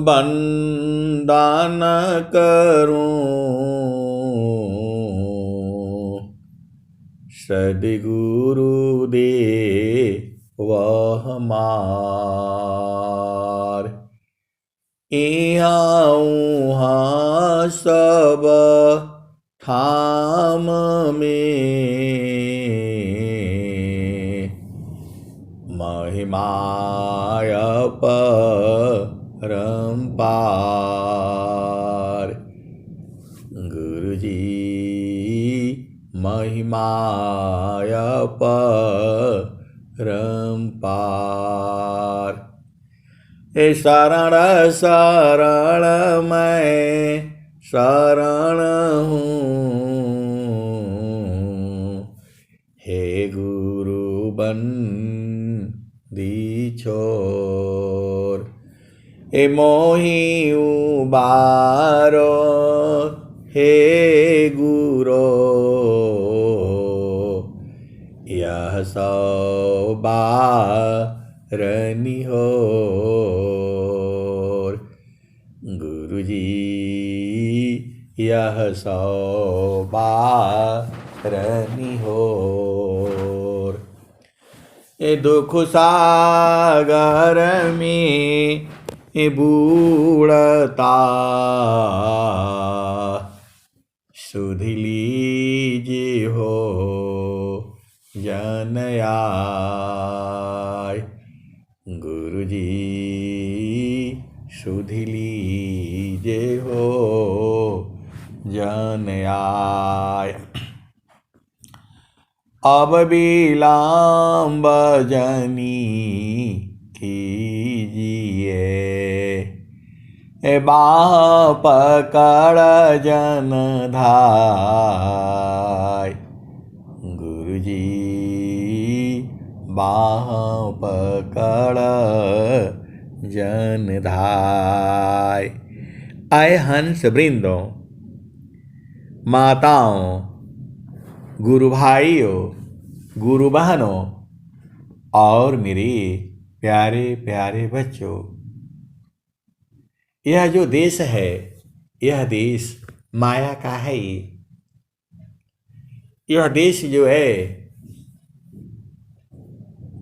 बंदन करूं सद्गुरु दे वह मार। इहाँ उहाँ सब ठाम में महिमाय परम्पार। गुरुजी महिमाय परम्पार। हे शरण शरण मैं शरण हूँ, हे गुरु बंदी छोर। हे मोहि उबारो हे गुरो, यह सौ बारनी होर। गुरुजी यह सौ बारनी होर। ए दुख सागर में बूढ़ता सुध लीजिए हो जन आय। गुरुजी सुध लीजिए हो जन आय। अब विलम्ब जनी कीजिए, बाह पकड़ जन धाय। गुरुजी बाह पकड़ जन धाय। आए हंस वृंदों, माताओं, गुरु भाइयों, गुरु बहनों और मेरे प्यारे प्यारे बच्चों, यह जो देश है, यह देश माया का है। यह देश जो है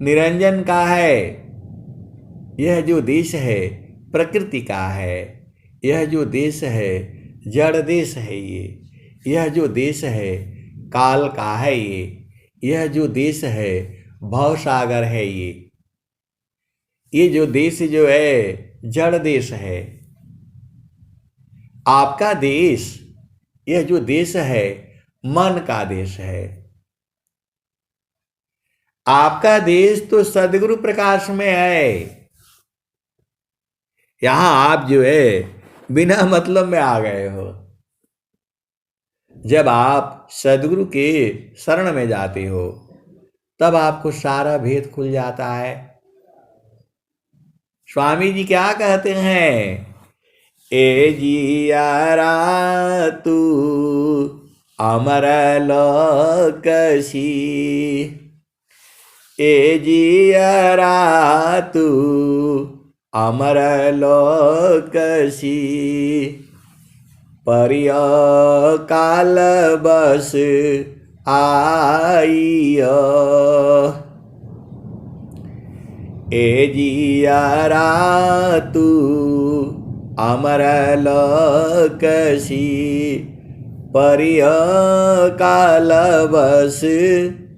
निरंजन का है। यह जो देश है प्रकृति का है। यह जो देश है जड़ देश है। यह जो देश है काल का है। यह जो देश है भवसागर है। ये जो देश जो है जड़ देश है। आपका देश, यह जो देश है मन का देश है। आपका देश तो सद्गुरु प्रकाश में है। यहां आप जो है बिना मतलब में आ गए हो। जब आप सद्गुरु के शरण में जाते हो तब आपको सारा भेद खुल जाता है। स्वामी जी क्या कहते हैं? ए जियारा तू अमर लोकसी, ए जियारा तू अमर लोकसी, परिय काल बस आइयो। ए जियारा तू अमर लोकसी, परिय काल बस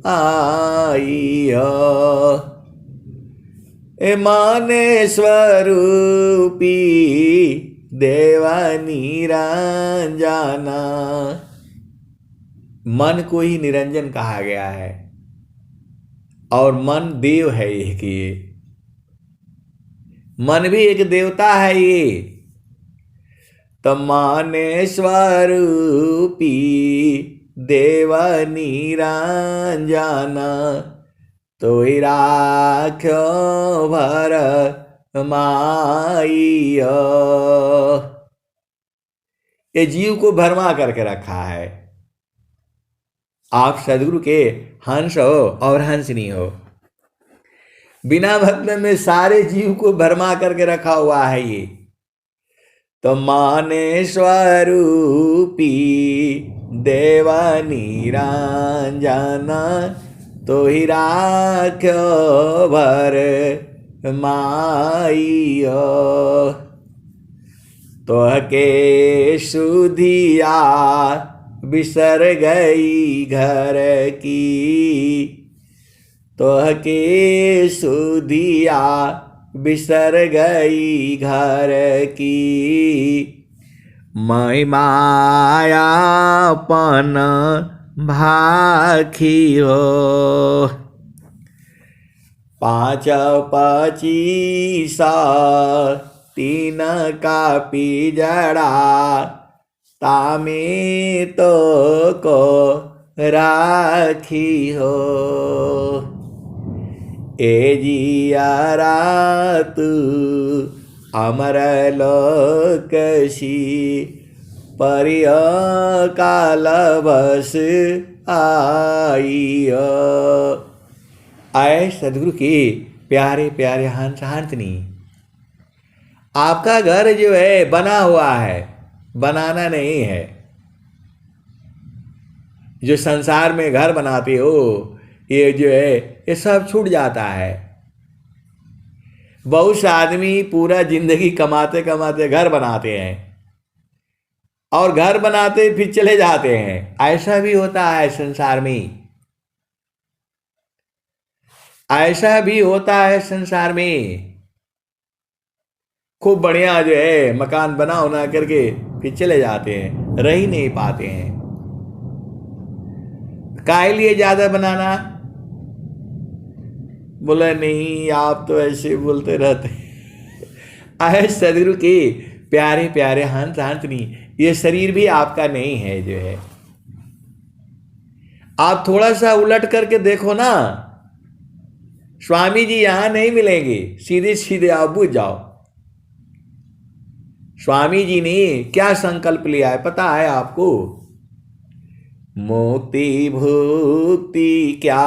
आइयो। ए माने स्वरूपी देवा निरंजना, मन को ही निरंजन कहा गया है और मन देव है। ये मन भी एक देवता है। ये तो माने स्वरूपी देव निरंजना, तो राख्यो भर माइयो। ये जीव को भरमा करके रखा है। आप सदगुरु के हंस हो और हंसनी हो। बिना मतलब में सारे जीव को भरमा करके रखा हुआ है ये। तो माने स्वरूपी देव निरंजना, तो ही राख्यो भर माइयो। तोह के सुधिया बिसर गई घर की, तोह के सुधिया बिसर गई घर की। मैं मायापन भाखी हो, 5 25 3 का पिजड़ा, तामे तो को राखी हो। ए जियारा तू अमर लोकसी, परिय काल बस आइयो। आए सदगुरु की प्यारे प्यारे हंस हांतनी, आपका घर जो है बना हुआ है, बनाना नहीं है। जो संसार में घर बनाते हो ये जो है ये सब छूट जाता है। बहुत से आदमी पूरा जिंदगी कमाते कमाते घर बनाते हैं और घर बनाते फिर चले जाते हैं। ऐसा भी होता है संसार में, ऐसा भी होता है संसार में। खूब बढ़िया जो है मकान बना होना करके फिर चले जाते हैं, रह ही नहीं पाते हैं। काहे लिए ज्यादा बनाना? बोला नहीं आप तो ऐसे बोलते रहते। आए सदगुरु के प्यारे प्यारे हंस हांतनी, ये शरीर भी आपका नहीं है जो है। आप थोड़ा सा उलट करके देखो ना, स्वामी जी यहां नहीं मिलेंगे, सीधे सीधे आप बुझ जाओ। स्वामी जी ने क्या संकल्प लिया है पता है आपको? मुक्ति भुक्ति क्या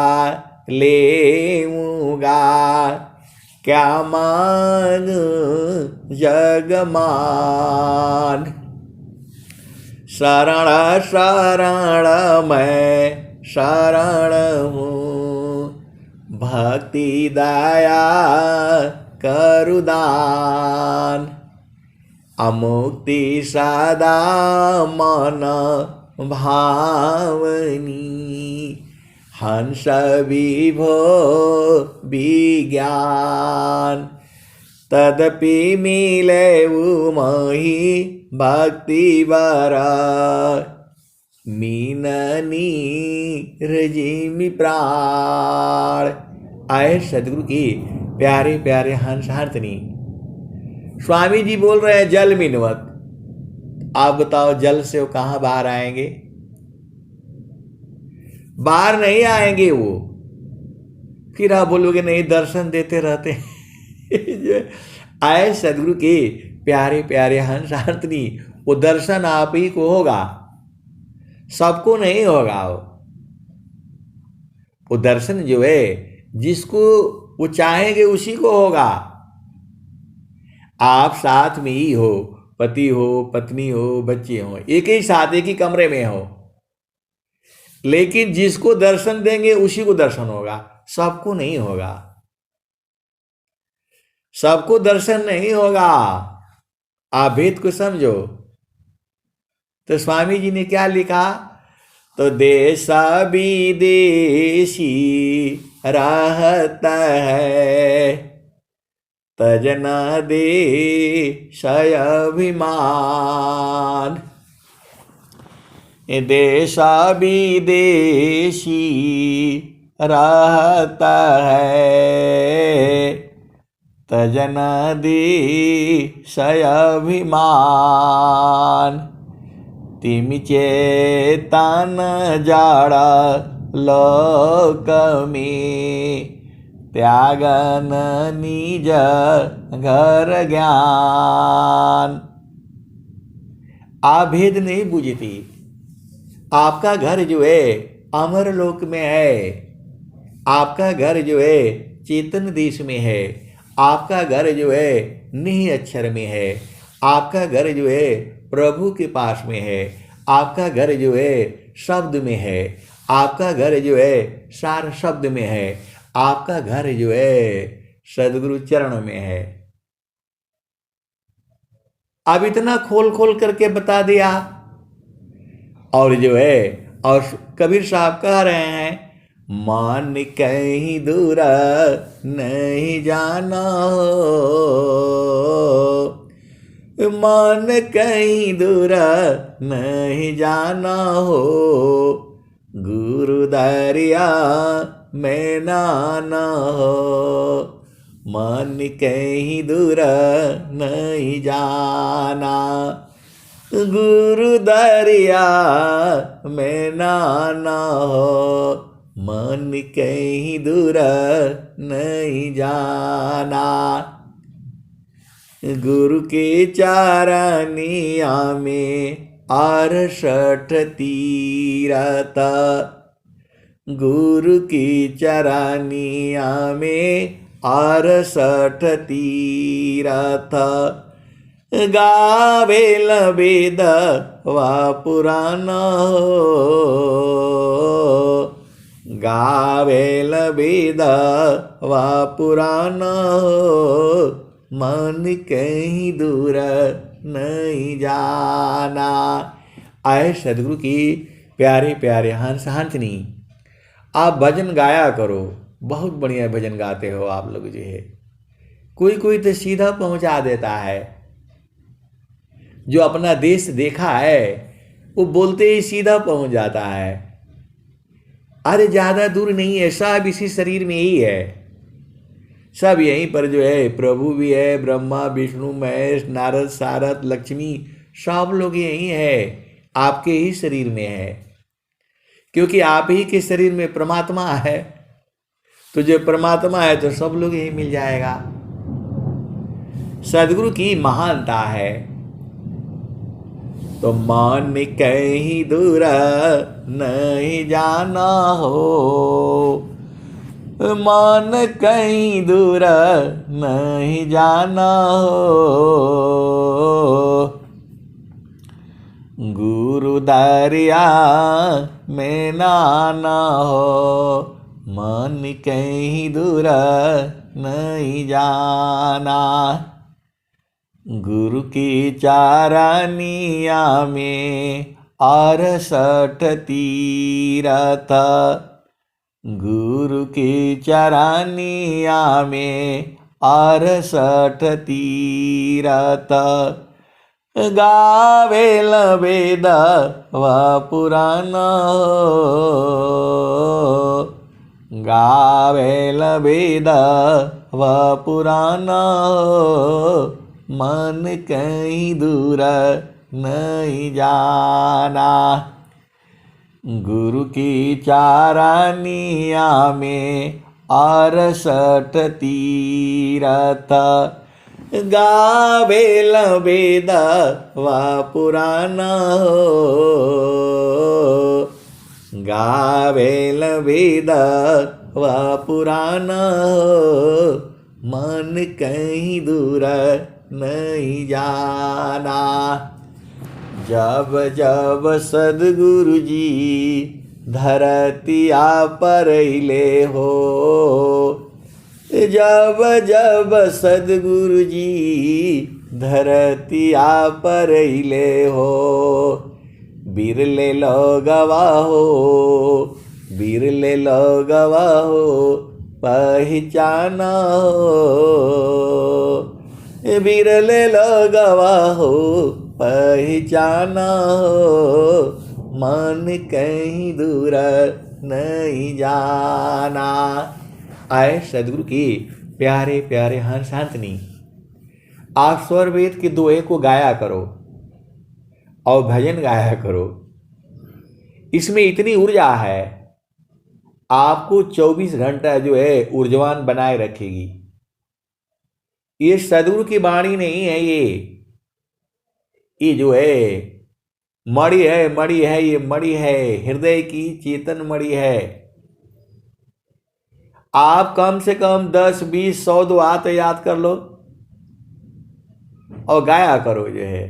लेऊंगा, क्या मांग जगमान। शरण शरण मैं शरण हूँ, भक्ति दया करुदान। अमुक्ति सदा मन भावनी, हंस विभो विज्ञान। तदपि मिले मही भक्ति बरा, मीननी रजिमी प्राण। आए सदगुरु की प्यारे प्यारे हंस हारतनी, स्वामी जी बोल रहे हैं जल मिनवत। आप बताओ जल से वो कहां बाहर आएंगे? बाहर नहीं आएंगे वो। फिर आप बोलोगे नहीं दर्शन देते रहते हैं। आए सदगुरु के प्यारे प्यारे हंस हारतनी, वो दर्शन आप ही को होगा, सबको नहीं होगा। वो दर्शन जो है जिसको वो चाहेंगे उसी को होगा। आप साथ में ही हो, पति हो पत्नी हो बच्चे हो, एक ही साथ एक ही कमरे में हो, लेकिन जिसको दर्शन देंगे उसी को दर्शन होगा, सबको नहीं होगा। सबको दर्शन नहीं होगा। आप भेद को समझो। तो स्वामी जी ने क्या लिखा? तो देश विदेशी रहता है, तजना देश अभिमान। देश विदेशी रहता है, तजना देश अभिमान। तिमि चेतन जाड़ा लोक में, त्यागन निज घर ज्ञान। आप भेद नहीं बुझती। आपका घर जो है अमर लोक में है, आपका घर जो है चेतन देश में है, आपका घर जो है निह अक्षर में है, आपका घर जो है प्रभु के पास में है, आपका घर जो है शब्द में है, आपका घर जो है सार शब्द में है, आपका घर जो है सदगुरु चरण में है। अब इतना खोल खोल करके बता दिया। और जो है और कबीर साहब कह रहे हैं, मान कहीं दूर नहीं जाना हो, मान कहीं दूर नहीं जाना हो, गुरु दरिया में नाना हो, मान कहीं दूर नहीं जाना, गुरु दरिया में नाना हो, मन कहीं दूर नहीं जाना, गुरु के चारनिया में 68 तीरथ, गुरु की चरनिया में 68 तीरथ, गावेल वेद वा पुराण हो, गावेल वेद वा पुराण हो, मन कहीं दूर नहीं जाना। आए सदगुरु की प्यारे प्यारे हंस हंसनी, आप भजन गाया करो, बहुत बढ़िया भजन गाते हो आप लोग जो है। कोई कोई तो सीधा पहुंचा देता है, जो अपना देश देखा है वो बोलते ही सीधा पहुंच जाता है। अरे ज़्यादा दूर नहीं है, सब इसी शरीर में ही है, सब यहीं पर जो है प्रभु भी है, ब्रह्मा विष्णु महेश नारद सारद लक्ष्मी सब लोग यहीं है, आपके ही शरीर में है, क्योंकि आप ही के शरीर में परमात्मा है। तो जो परमात्मा है तो सब लोग यहीं मिल जाएगा। सदगुरु की महानता है। तो मान कहीं दूर नहीं जाना हो, मान कहीं दूर नहीं जाना हो, गुरु दरिया में नाना हो, मान कहीं दूर नहीं जाना, गुरु की चारनिया में 68 तीरथ, गुरु की चरनिया में 68 तीरथ, गावेल वेद व पुराण हो, गावेल वेद व पुराण हो, मन कहीं दूर नहीं जाना, गुरु की चारनिया में 68 तीरथ, गावेल वेद व पुराण हो, गावेल वेद व पुराण हो, मन कहीं दूर नहीं जाना। जब जब सदगुरु जी धरतिया पर हिले हो, जब जब सदगुरु जी धरतिया पर हिले हो, बिरले लोगवा हो, बिरले लोगवा हो, पहचाना हो, बिरले लोगवा हो, पहचाना हो, मन कहीं दूर नहीं जाना। आए सदगुरु की प्यारे प्यारे हंस हंसनी, आप स्वर वेद के दोहे को गाया करो और भजन गाया करो। इसमें इतनी ऊर्जा है, आपको 24 घंटा जो है ऊर्जवान बनाए रखेगी। ये सदगुरु की वाणी नहीं है, ये जो है मणि है, मणि है, ये मणि है, हृदय की चेतन मणि है। आप कम से कम 10 20 100 दुआ तो याद कर लो और गाया करो जो है।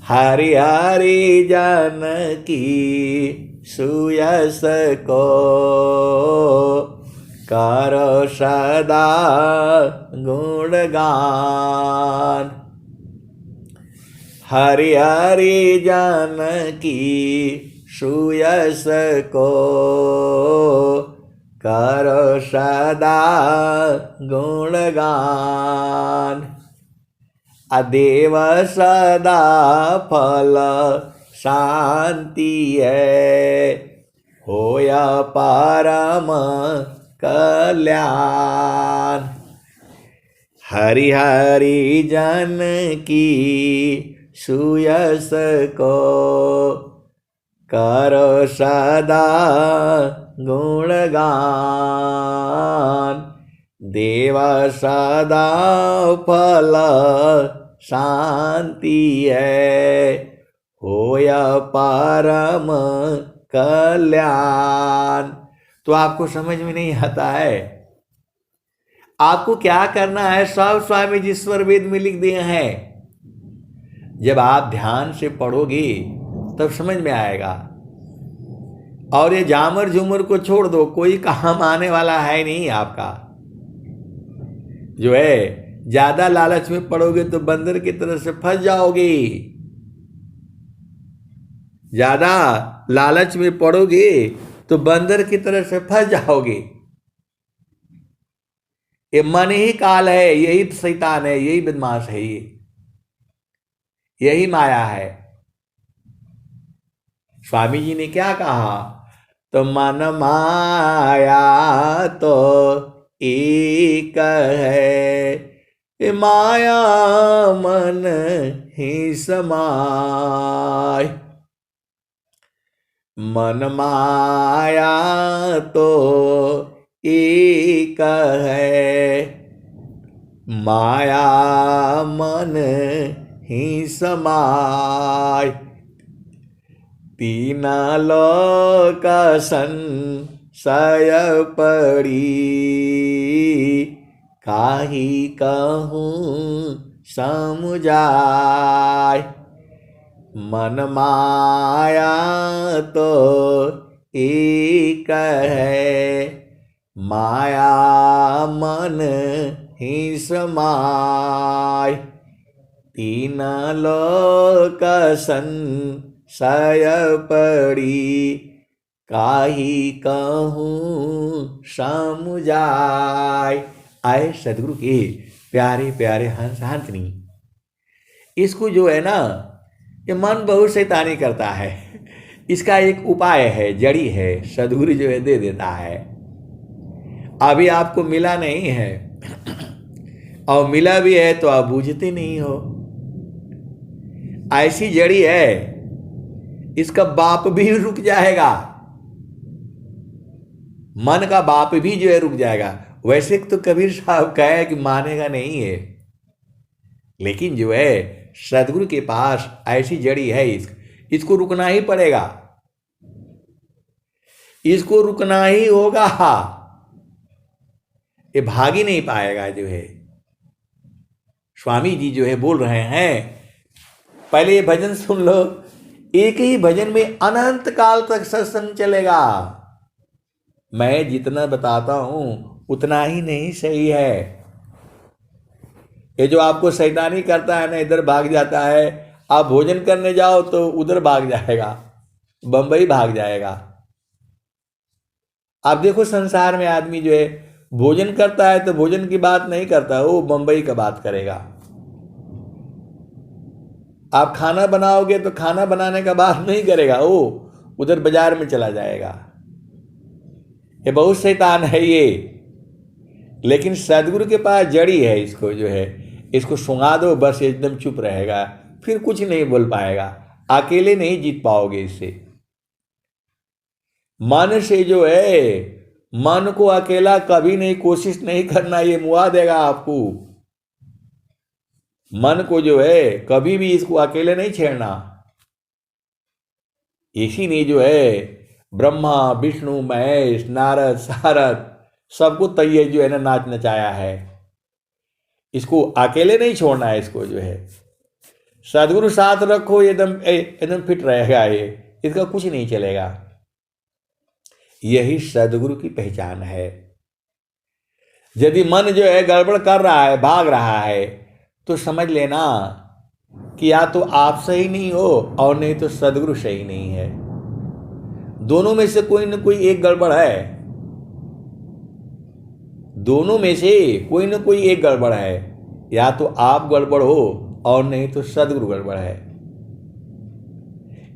हरि हरि जानकी सुयस को करो सदा गुणगान। हरि हरि जानकी सुयस को करो सदा गुणगान। अदेव सदा फल शांति है होया परम कल्याण। हरि हरि जन की सुयस को करो सदा गुणगान। देव सदा फल शांति है होया परम कल्याण। तो आपको समझ में नहीं आता है, आपको क्या करना है, सब स्वामी जी ईश्वर वेद में लिख दिए हैं। जब आप ध्यान से पढ़ोगे तब समझ में आएगा। और ये जामर झूमर को छोड़ दो, कोई काम आने वाला है नहीं आपका। जो है ज्यादा लालच में पड़ोगे तो बंदर की तरह से फंस जाओगे। ज्यादा लालच में पड़ोगे तो बंदर की तरह से फंस जाओगे। ये मन ही काल है, यही शैतान है, यही बदमाश है, यही माया है। स्वामी जी ने क्या कहा, तो मन माया तो एक है, माया मन ही समाय। मन माया तो एक है, माया मन ही समाय। तीन लोक संशय पड़ी, काहि कहूँ समुझाय। मन माया तो एक है, माया मन ही समाय। तीन लोक संशय पड़ी, काहि कहूँ समुझाय। आए सदगुरु के प्यारे प्यारे हंस हंसनी, इसको जो है ना, ये मन बहुत शैतानी करता है। इसका एक उपाय है, जड़ी है, सदगुरु जो है दे देता है। अभी आपको मिला नहीं है, और मिला भी है तो आप बूझते नहीं हो। ऐसी जड़ी है, इसका बाप भी रुक जाएगा, मन का बाप भी जो है रुक जाएगा। वैसे तो कबीर साहब कहे कि मानेगा नहीं है, लेकिन जो है सदगुरु के पास ऐसी जड़ी है, इसको रुकना ही पड़ेगा, इसको रुकना ही होगा। ये भाग ही नहीं पाएगा। जो है स्वामी जी जो है बोल रहे हैं, पहले ये भजन सुन लो। एक ही भजन में अनंत काल तक सत्संग चलेगा। मैं जितना बताता हूं उतना ही नहीं सही है। ये जो आपको शैतानी करता है ना, इधर भाग जाता है, आप भोजन करने जाओ तो उधर भाग जाएगा, बंबई भाग जाएगा। आप देखो संसार में आदमी जो है भोजन करता है तो भोजन की बात नहीं करता, वो बंबई का बात करेगा। आप खाना बनाओगे तो खाना बनाने का बात नहीं करेगा, वो उधर बाजार में चला जाएगा। ये बहुत शैतान है ये। लेकिन सदगुरु के पास जड़ी है, इसको जो है इसको सुंगा दो, बस एकदम चुप रहेगा, फिर कुछ नहीं बोल पाएगा। अकेले नहीं जीत पाओगे इससे। मन से जो है, मन को अकेला कभी नहीं, कोशिश नहीं करना, ये मुआ देगा आपको। मन को जो है कभी भी इसको अकेले नहीं छेड़ना। इसीलिए जो है ब्रह्मा विष्णु महेश नारद सारद सबको तो ये जो है ना नाच नचाया है। इसको अकेले नहीं छोड़ना है, इसको जो है सदगुरु साथ रखो, एकदम फिट रहेगा ये, इसका कुछ नहीं चलेगा। यही सदगुरु की पहचान है। यदि मन जो है गड़बड़ कर रहा है, भाग रहा है, तो समझ लेना कि या तो आप सही नहीं हो और नहीं तो सदगुरु सही नहीं है। दोनों में से कोई न कोई एक गड़बड़ है, दोनों में से कोई न कोई एक गड़बड़ है। या तो आप गड़बड़ हो और नहीं तो सदगुरु गड़बड़ है।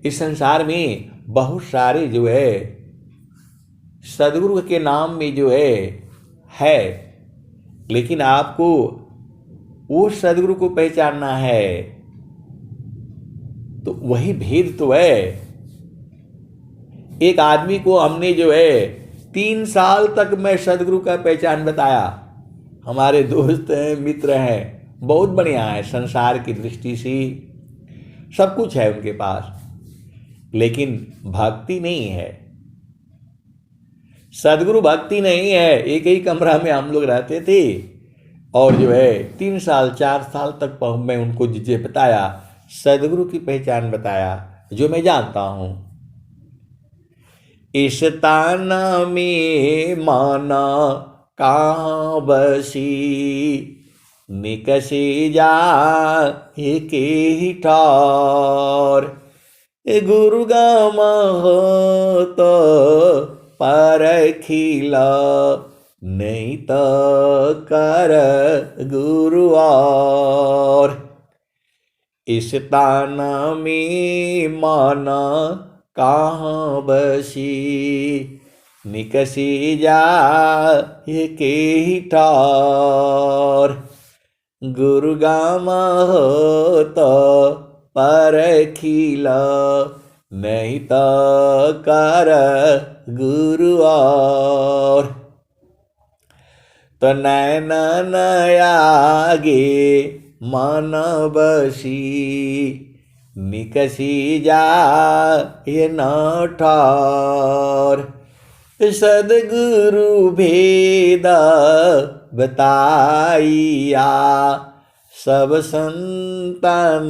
इस संसार में बहुत सारे जो है सदगुरु के नाम में जो है, लेकिन आपको वो सदगुरु को पहचानना है। तो वही भेद तो है। एक आदमी को हमने जो है 3 साल तक मैं सदगुरु का पहचान बताया। हमारे दोस्त हैं, मित्र हैं, बहुत बढ़िया है, संसार की दृष्टि से सब कुछ है उनके पास, लेकिन भक्ति नहीं है। सदगुरु भक्ति नहीं है। एक ही कमरा में हम लोग रहते थे और जो है 3 साल 4 साल तक मैं उनको जिसे बताया, सदगुरु की पहचान बताया, जो मैं जानता हूं। इस ताना में माना कहाँ बसी, निकसी जा के ही ठार। गुरु गामा हो तो परखिला, नहीं तो कर गुरु और। इस ताना में माना कहाँ बसी, निकसी जा के ही ठार। गुरु गामा हो तो परखिला, नहीं तो कर गुरु और। तो नैन आगे मन बसी, निकसी जा ये न ठार। सदगुरु भेद बताइया, सब संतान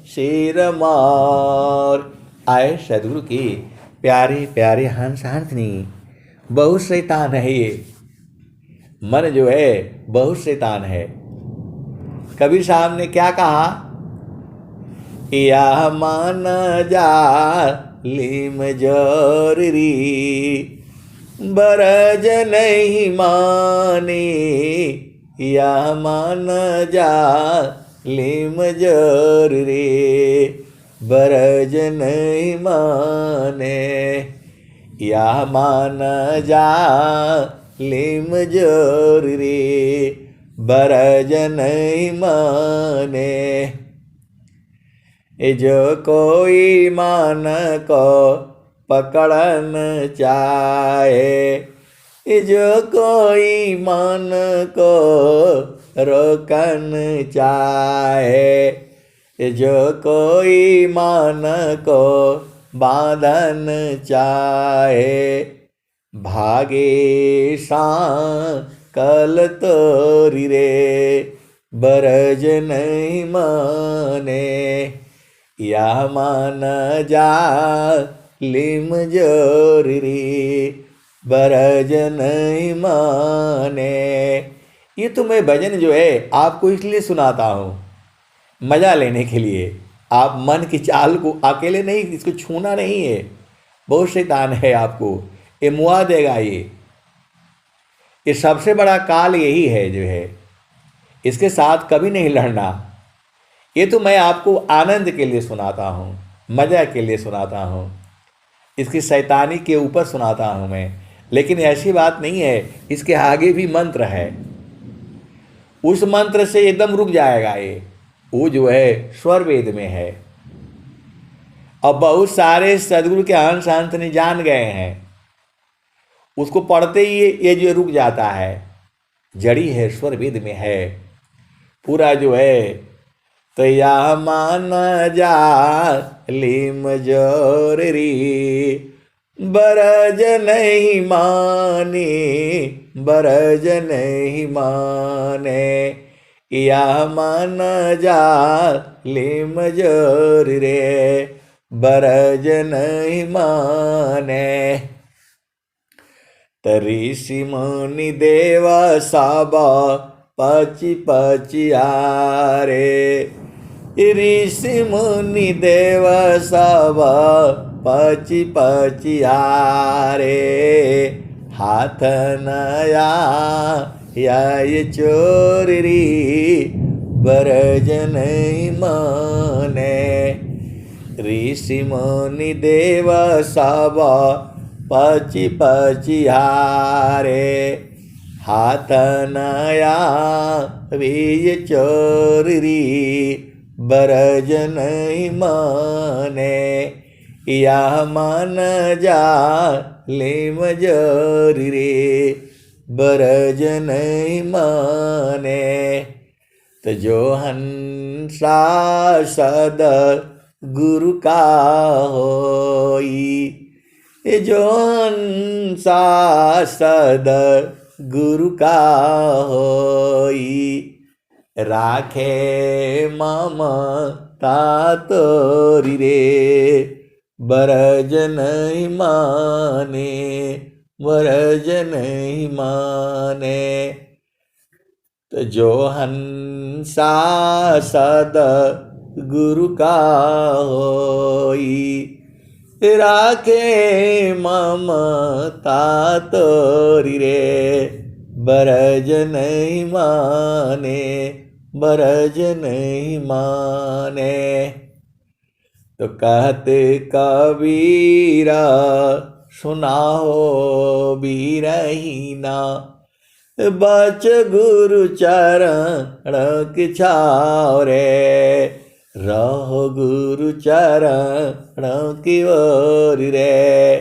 शेर मार। आए सदगुरु के प्यारे प्यारे हंस हंसनी। बहुत शैतान है ये मन जो है, बहुत शैतान है। कबीर साहब ने क्या कहा, या मान जा लिम जोरी, बरज नहीं माने। या मान जा लिम जोरी, बरज नहीं माने। या मान जा लिम जोरी, बरज नहीं माने। जो कोई मान को पकड़न चाहे, जो कोई मन को रोकन चाहे, जो कोई मन को बांधन चाहे। भागे कल तोरी रे, बरज नहीं माने। या मान जा लिम जोरी, बरज नहीं माने। ये तो मैं भजन जो है आपको इसलिए सुनाता हूँ, मजा लेने के लिए। आप मन की चाल को अकेले नहीं, इसको छूना नहीं है। बहुत शैतान है, आपको ये मुआ देगा। ये सबसे बड़ा काल यही है जो है, इसके साथ कभी नहीं लड़ना। ये तो मैं आपको आनंद के लिए सुनाता हूँ, मजा के लिए सुनाता हूँ, इसकी शैतानी के ऊपर सुनाता हूँ मैं। लेकिन ऐसी बात नहीं है, इसके आगे भी मंत्र है। उस मंत्र से एकदम रुक जाएगा ये, वो जो है स्वर वेद में है। अब बहुत सारे सदगुरु के अंश अंत ने जान गए हैं, उसको पढ़ते ही ये जो रुक जाता है। जड़ी है, स्वर वेद में है पूरा जो है। तो या मान जा लिम जोरी, बरज नहीं माने, बरज नहीं माने, या मन जा ले मजोर रे, बरज नहीं माने। ऋषि मुनि देव सब पची पची आरे, ऋषि मुनि देव सब पची पची आरे, हाथ नया ये चोरी, बरज नहीं माने। ऋषि मुनि देव सब पची पची हारे, हाथ नया वे चोरी, बरज नहीं माने, या मन जा ले मजोरी रे, बरज नहीं माने। तो जो हंसा सद गुरु का होई, जो हंसा सद गुरु का होई, राखे ममता तोरी रे, बरज नहीं माने, बरज नहीं माने। तो जो हंसा सद गुरु का होई, राखे ममता तोरी रे, बरज नहीं माने, बरज नहीं माने। तो कहते कबीरा सुनाओ बीरहीना, बच गुरु चरण की छाव रे, रहो गुरु चरण की ओर रे,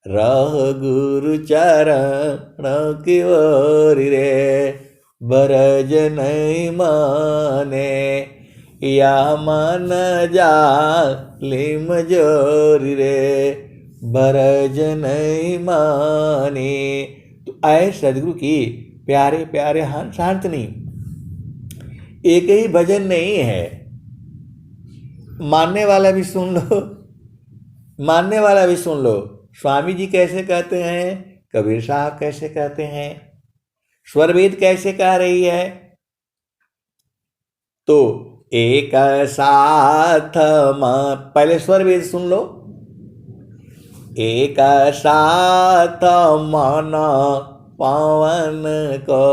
रहो गुरु चरण की ओर रे, बरज नहीं माने, या मन जा ले मजोरी रे, बरज नहीं माने। तो आए सदगुरु की प्यारे प्यारे हंस नहीं, एक ही भजन नहीं है, मानने वाला भी सुन लो, मानने वाला भी सुन लो। स्वामी जी कैसे कहते हैं, कबीर साहब कैसे कहते हैं, स्वरवेद कैसे कह रही है। तो एक साथ पहले स्वरवेद सुन लो। एक साथ मन पावन को,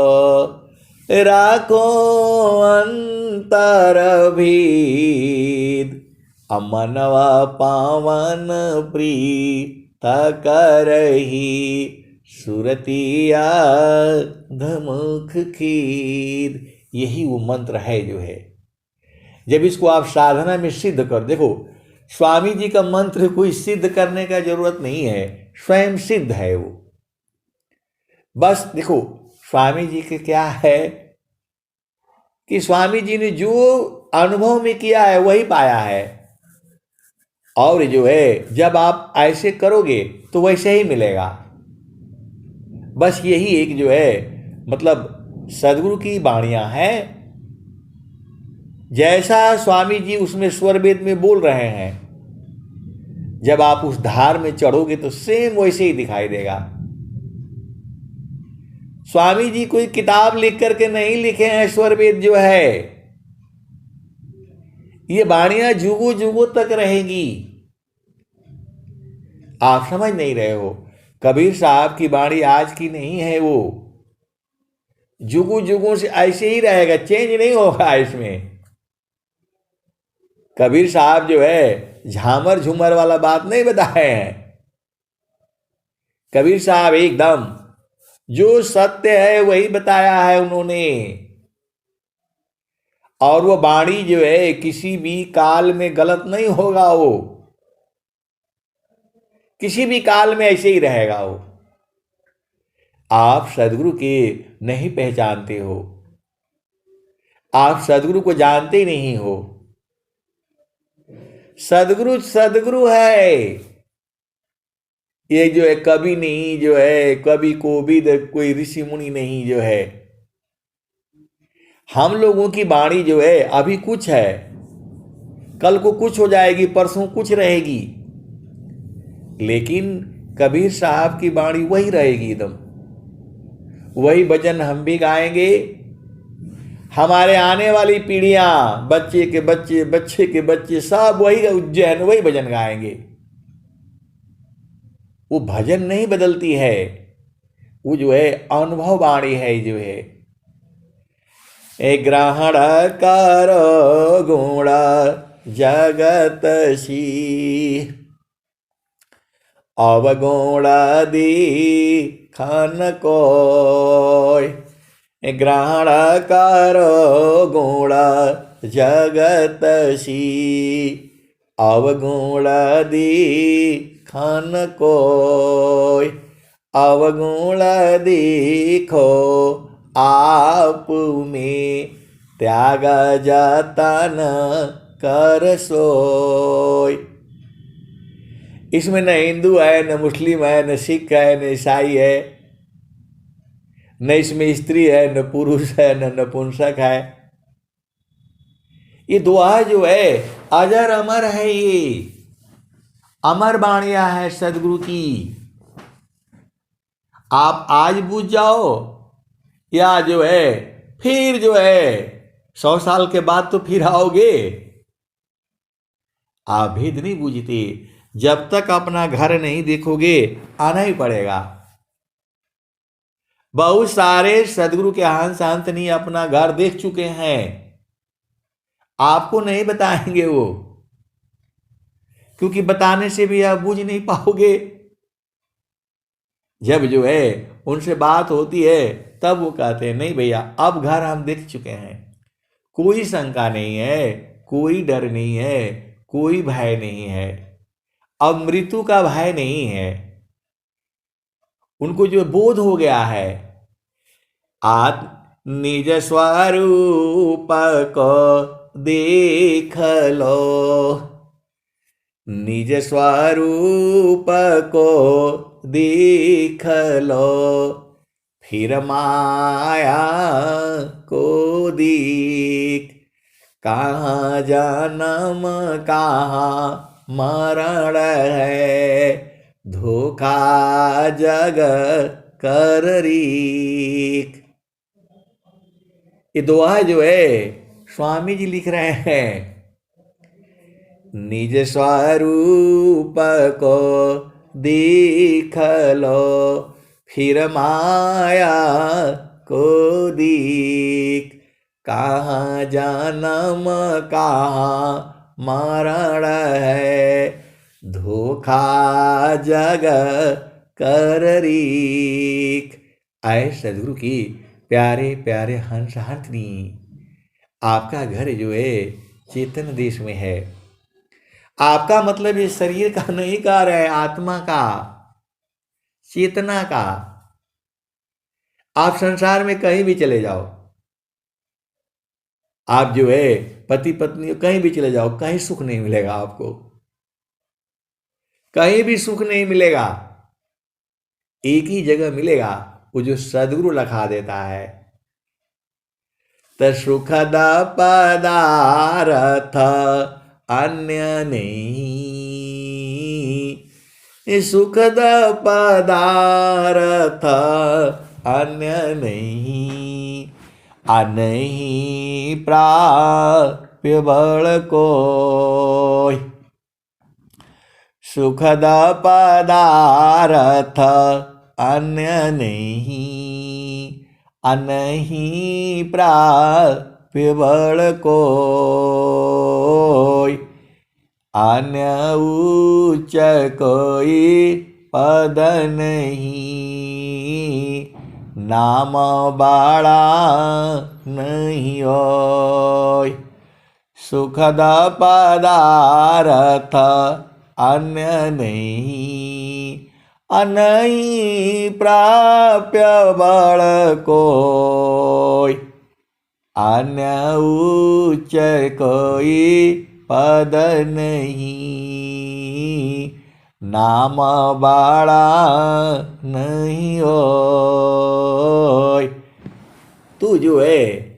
राखो अंतर भीद, अमनवा पावन प्रीत करही, सुरतिया धमुख खीद। यही वो मंत्र है जो है, जब इसको आप साधना में सिद्ध कर देखो। स्वामी जी का मंत्र कोई सिद्ध करने का जरूरत नहीं है, स्वयं सिद्ध है वो। बस देखो स्वामी जी के क्या है कि स्वामी जी ने जो अनुभव में किया है वही पाया है, और जो है जब आप ऐसे करोगे तो वैसे ही मिलेगा। बस यही एक जो है मतलब सदगुरु की वाणियां हैं, जैसा स्वामी जी उसमें स्वरवेद में बोल रहे हैं, जब आप उस धार में चढ़ोगे तो सेम वैसे ही दिखाई देगा। स्वामी जी कोई किताब लिख करके नहीं लिखे हैं, स्वरवेद जो है ये वाणियां जुगों जुगों तक रहेगी। आप समझ नहीं रहे हो, कबीर साहब की वाणी आज की नहीं है, वो जुगों जुगों से ऐसे ही रहेगा, चेंज नहीं होगा इसमें। कबीर साहब जो है झामर झूमर वाला बात नहीं बताए हैं। कबीर साहब एकदम जो सत्य है वही बताया है उन्होंने, और वो वाणी जो है किसी भी काल में गलत नहीं होगा, वो किसी भी काल में ऐसे ही रहेगा वो। आप सदगुरु के नहीं पहचानते हो, आप सदगुरु को जानते ही नहीं हो। सदगुरु सदगुरु है, ये जो है कभी नहीं, जो है कभी को भी कोई ऋषि मुनि नहीं जो है। हम लोगों की वाणी जो है अभी कुछ है, कल को कुछ हो जाएगी, परसों कुछ रहेगी, लेकिन कबीर साहब की वाणी वही रहेगी एकदम। वही भजन हम भी गाएंगे, हमारे आने वाली पीढ़ियां, बच्चे के बच्चे, बच्चे के बच्चे, सब वही उज्जैन वही भजन गाएंगे। वो भजन नहीं बदलती है, वो जो है अनुभव वाणी है जो है। ए ग्रहण करो गुण जगत सी, अवगुण दीखन कोय। ग्रहण करो गुण जगत सी, अवगुण दीखन कोय। अवगुण दिखो आप में, त्याग जतन कर सोय। इसमें न हिंदू है, न मुस्लिम है, न सिख है, न ईसाई है, न इसमें स्त्री है, न पुरुष है, न नपुंसक है। ये दुआ जो है अजर अमर है, ये अमर बाणिया है सदगुरु की। आप आज बूझ जाओ या जो है फिर जो है 100 साल के बाद तो फिर आओगे। आप भेद नहीं बूझते, जब तक अपना घर नहीं देखोगे आना ही पड़ेगा। बहुत सारे सदगुरु के हंस हंसनी अपना घर देख चुके हैं, आपको नहीं बताएंगे वो, क्योंकि बताने से भी आप बूझ नहीं पाओगे। जब जो है उनसे बात होती है तब वो कहते हैं नहीं भैया अब घर हम देख चुके हैं, कोई शंका नहीं है, कोई डर नहीं है, कोई भय नहीं है, अब मृत्यु का भय नहीं है। उनको जो बोध हो गया है, आत्म निज स्वरूप को देख लो, निज स्वरूप को देख लो, फिर माया को देख। कहाँ जन्म कहाँ मरण है, धोखा जग कर रीख। ये दुआ जो है स्वामी जी लिख रहे हैं, निज स्वरूप को देख लो, फिर माया को देख। कहाँ जन्म कहाँ मरण है, धोखा जग कर रीख। आए सदगुरु की प्यारे प्यारे हंस हंसनी, आपका घर जो है चेतन देश में है। आपका मतलब ये शरीर का नहीं कह रहे, आत्मा का, चेतना का। आप संसार में कहीं भी चले जाओ, आप जो है पति पत्नी कहीं भी चले जाओ, कहीं सुख नहीं मिलेगा आपको, कहीं भी सुख नहीं मिलेगा। एक ही जगह मिलेगा, वो जो सदगुरु लिखा देता है। त सुखद पदार्थ अन्य नहीं, सुखद पदार्थ अन्य नहीं, नहीं प्राप्य बल कोय। सुखद पदार्थ अन्य नहीं, नहीं प्राप्य बल कोय। अन्य उच्च कोई पद नहीं, नाम बाड़ा नहीं होय। सुखद पदार्थ अन्य नहीं, नहीं प्राप्य बल कोय। अन्य उच्च कोई पद नहीं, नाम बाड़ा नहीं होय। तू जो है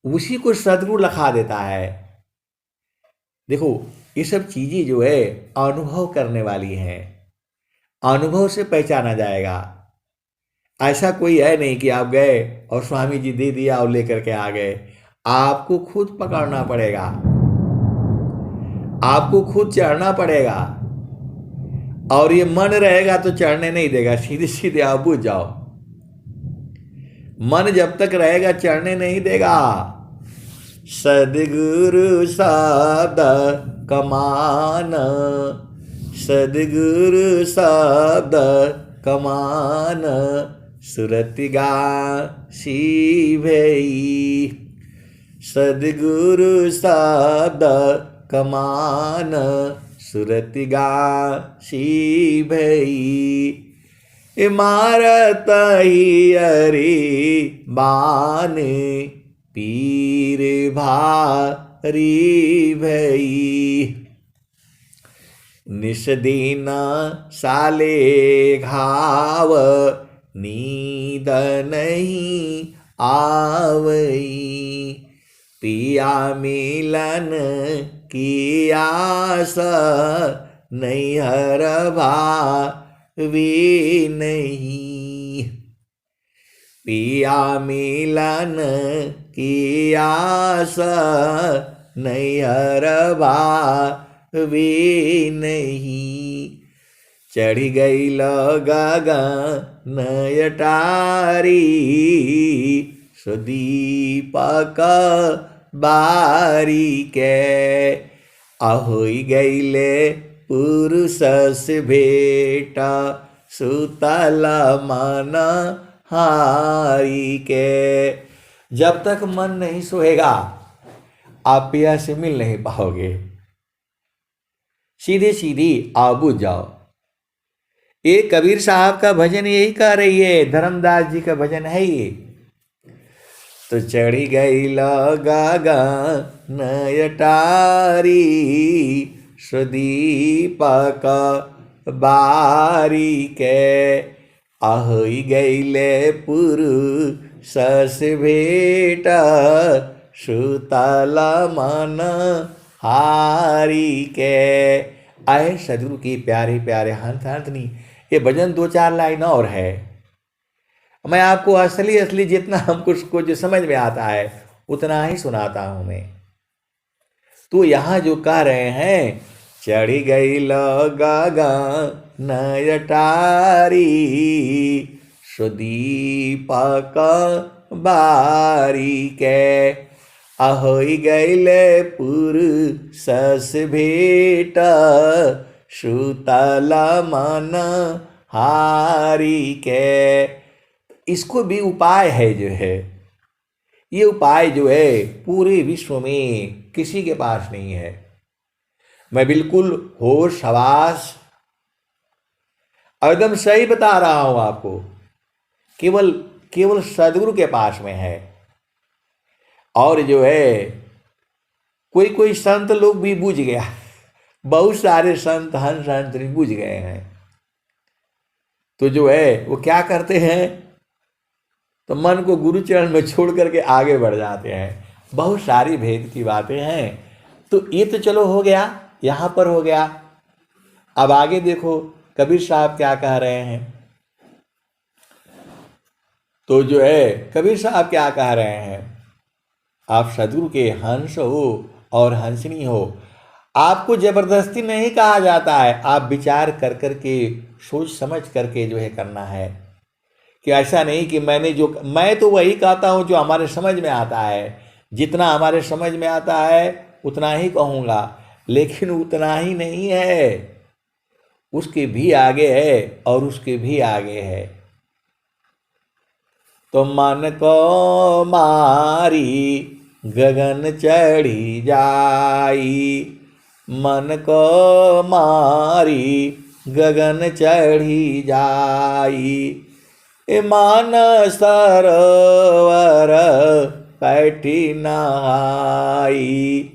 उसी को सदगुरु लखा देता है। देखो ये सब चीजें जो है अनुभव करने वाली हैं, अनुभव से पहचाना जाएगा। ऐसा कोई है नहीं कि आप गए और स्वामी जी दे दिया और लेकर के आ गए। आपको खुद पकड़ना पड़ेगा, आपको खुद चढ़ना पड़ेगा। और ये मन रहेगा तो चढ़ने नहीं देगा, सीधे सीधे आप बुझ जाओ। मन जब तक रहेगा चढ़ने नहीं देगा। सदगुरु शब्द कमान, सदगुरु शब्द कमान, सुरतिगा शिवई। सदगुरु शब्द कमान, सुरतिगा शिवई। इमारत ही अरे बान, पीर भारी भई। निस दिन साले घाव, नींद नहीं आवई। पिया मिलन की आस, नैहर भावी नहीं। पिया मिलन की आस, नैहर भावी नहीं। चढ़ गई गगन अटारी, सुदीपक बारी के। ahoy गईले पुरुष से भेटा, सुतल मन हारी के। जब तक मन नहीं सोएगा आप पिया से मिल नहीं पाओगे। सीधे सीधी आप बुझ जाओ। ये कबीर साहब का भजन यही कह रही है, धर्मदास जी का भजन है ये। तो चढ़ी गई गगन अटारी, सुदीपक बारी के। ahoy गईले पुरुष से भेट, सुतल मन हारी के। आए सदगुरु की प्यारे प्यारे हंस हंसनी। ये भजन 2-4 लाइन और है। मैं आपको असली जितना हमको जो समझ में आता है उतना ही सुनाता हूं मैं। तो यहाँ जो कह रहे हैं, चढ़ी गई गगन अटारी, सुदीपक बारी के। ahoy गईले पुरुष से भेट, सुतल मन हारी के। इसको भी उपाय है जो है, ये उपाय जो है पूरे विश्व में किसी के पास नहीं है। मैं बिल्कुल होश हवास एकदम सही बता रहा हूं आपको। केवल सदगुरु के पास में है। और जो है कोई संत लोग भी बुझ गया, बहुत सारे संत हंस हंस बुझ गए हैं। तो जो है वो क्या करते हैं, तो मन को गुरु चरण में छोड़ करके आगे बढ़ जाते हैं। बहुत सारी भेद की बातें हैं। तो ये तो चलो हो गया, यहाँ पर हो गया। अब आगे देखो कबीर साहब क्या कह रहे हैं। तो जो है कबीर साहब क्या कह रहे हैं, आप सदगुरु के हंस हो और हंसनी हो। आपको जबरदस्ती नहीं कहा जाता है, आप विचार कर करके सोच समझ करके जो है करना है। कि ऐसा नहीं कि मैं तो वही कहता हूँ जो हमारे समझ में आता है। जितना हमारे समझ में आता है उतना ही कहूँगा, लेकिन उतना ही नहीं है, उसके भी आगे है और उसके भी आगे है। तो मन को मारी गगन चढ़ी जाई, मन को मारी गगन चढ़ी जाई। मान सरोवर पैठी नहाई,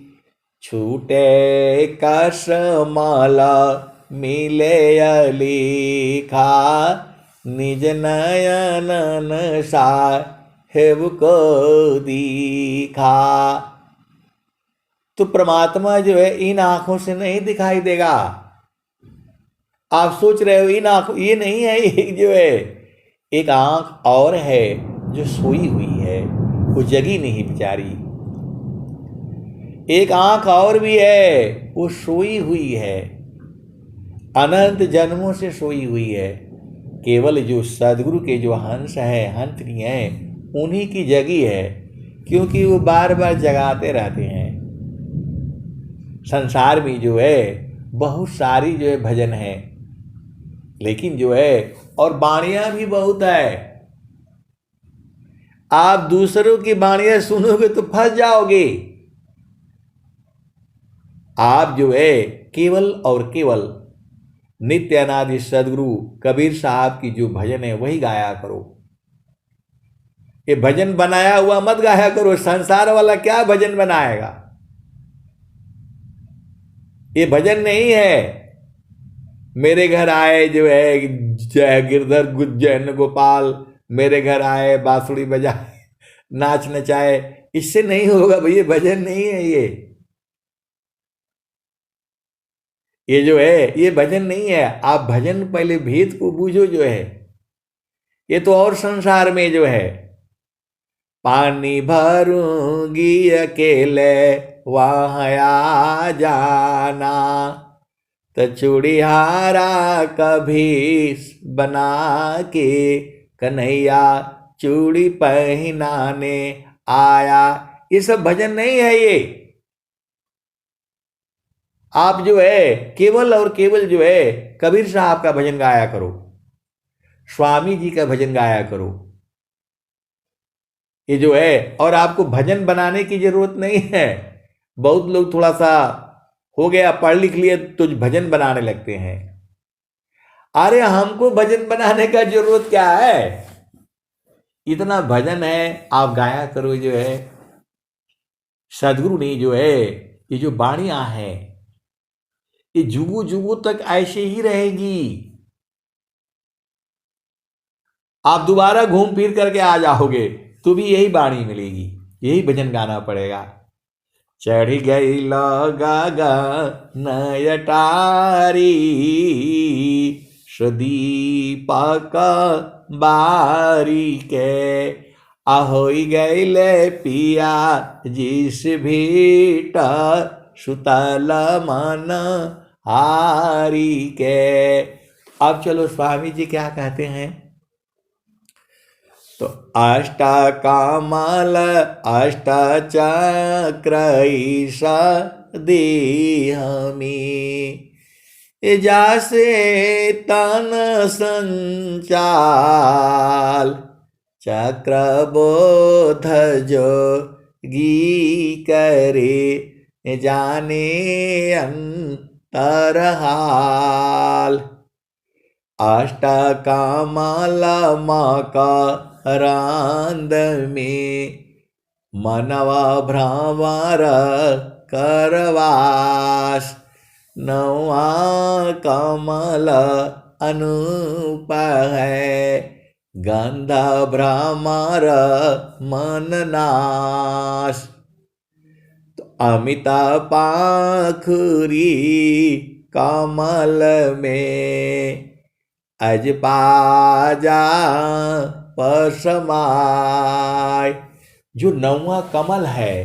छूटे कसमाला मिले अलीखा निज नयनन साहेब को दीखा। तो परमात्मा जो है इन आंखों से नहीं दिखाई देगा। आप सोच रहे हो इन आंखों, ये नहीं है, ये जो है एक आंख और है जो सोई हुई है, वो जगी नहीं बेचारी। एक आंख और भी है, वो सोई हुई है, अनंत जन्मों से सोई हुई है। केवल जो सदगुरु के जो हंस है, हंसनी है, उन्हीं की जगी है, क्योंकि वो बार बार जगाते रहते हैं। संसार में जो है बहुत सारी जो है भजन है, लेकिन जो है और वाणियां भी बहुत है। आप दूसरों की वाणियां सुनोगे तो फंस जाओगे। आप जो है केवल और केवल नित्य अनादि सदगुरु कबीर साहब की जो भजन है वही गाया करो। ये भजन बनाया हुआ मत गाया करो। संसार वाला क्या भजन बनाएगा? ये भजन नहीं है। मेरे घर आए जो है जय गिरधर गुज्जन गोपाल, मेरे घर आए बांसुरी बजाए नाच नचाए, इससे नहीं होगा भैया। भजन नहीं है ये जो है ये भजन नहीं है। आप भजन पहले भेद को बूझो। जो है ये तो और संसार में जो है पानी भरूंगी अकेले वहां आ जाना, तो चूड़ीहारा कभी बना के कन्हैया चूड़ी पहनाने आया। ये सब भजन नहीं है ये। आप जो है केवल और केवल जो है कबीर साहब का भजन गाया करो, स्वामी जी का भजन गाया करो। ये जो है, और आपको भजन बनाने की जरूरत नहीं है। बहुत लोग थोड़ा सा हो गया पढ़ लिख लिए तो भजन बनाने लगते हैं। अरे हमको भजन बनाने का जरूरत क्या है? इतना भजन है, आप गाया करो। जो है सदगुरु ने जो है ये जो वाणियां हैं ये जुगों जुगों तक ऐसे ही रहेगी। आप दोबारा घूम फिर करके आ जाओगे तो भी यही वाणी मिलेगी, यही भजन गाना पड़ेगा। चढ़ गई गगन अटारी सुदीपक बारी के, ahoई गैले पिया जिस भीट सुतल मन हारी के। अब चलो स्वामी जी क्या कहते हैं। तो अष्ट कमल अष्ट चक्र ईशा देहमी, जासे तन संचाल चक्र बोध जोगी करे जाने अंतरहाल। अष्ट कमल मकरांद में मनवा भ्रमर करवास, नवा कमल अनूप है गंध भ्रमर मननाश। तो अमिता पाखुरी कमल में अजपाजा पसमाय। जो नौवा कमल है,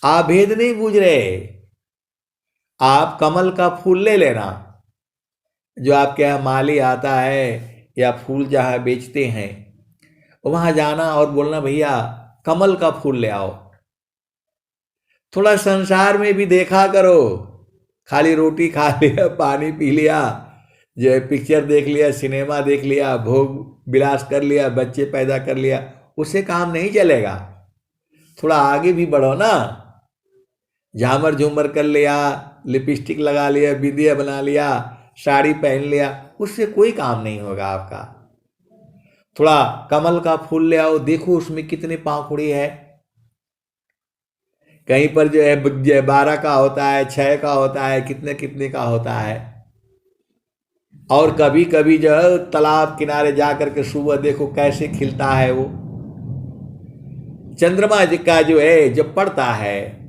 आप भेद नहीं बूझ रहे। आप कमल का फूल ले लेना, जो आपके यहाँ माली आता है या फूल जहाँ बेचते हैं वहाँ जाना और बोलना भैया कमल का फूल ले आओ। थोड़ा संसार में भी देखा करो। खाली रोटी खा लिया, पानी पी लिया, जो है पिक्चर देख लिया, सिनेमा देख लिया, भोग विलास कर लिया, बच्चे पैदा कर लिया, उससे काम नहीं चलेगा। थोड़ा आगे भी बढ़ो ना। झामर झूमर कर लिया, लिपस्टिक लगा लिया, बिंदिया बना लिया, साड़ी पहन लिया, उससे कोई काम नहीं होगा आपका। थोड़ा कमल का फूल ले आओ, देखो उसमें कितने पाखुड़ी है। कहीं पर जो है 12 का होता है, 6 का होता है, कितने कितने का होता है। और कभी कभी जो है तालाब किनारे जा करके सुबह देखो कैसे खिलता है वो चंद्रमा जी का जो है जब पड़ता है,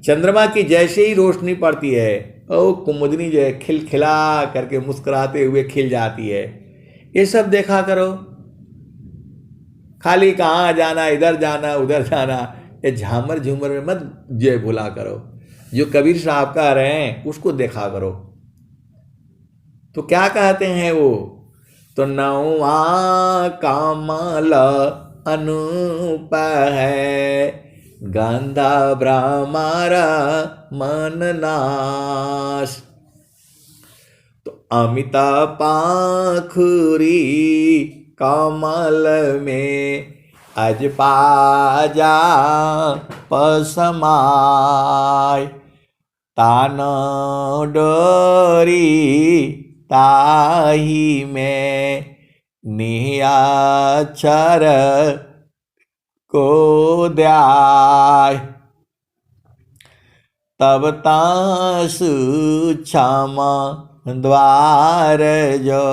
चंद्रमा की जैसे ही रोशनी पड़ती है वो कुमुदनी जो है खिलखिला करके मुस्कुराते हुए खिल जाती है। ये सब देखा करो। खाली कहाँ जाना, इधर जाना उधर जाना, ये झामर झूमर में मत जय भुला करो। जो कबीर साहब कह रहे हैं उसको देखा करो। तो क्या कहते हैं वो, तो नौवा कामल अनूप है, गंधा भ्रमर मन नाश। तो अमिता पाखुरी कमल में अज पाजा पसमाय, तान डोरी ताही में नियाक्षर को द्याय। तब तासु क्षमा द्वार जो,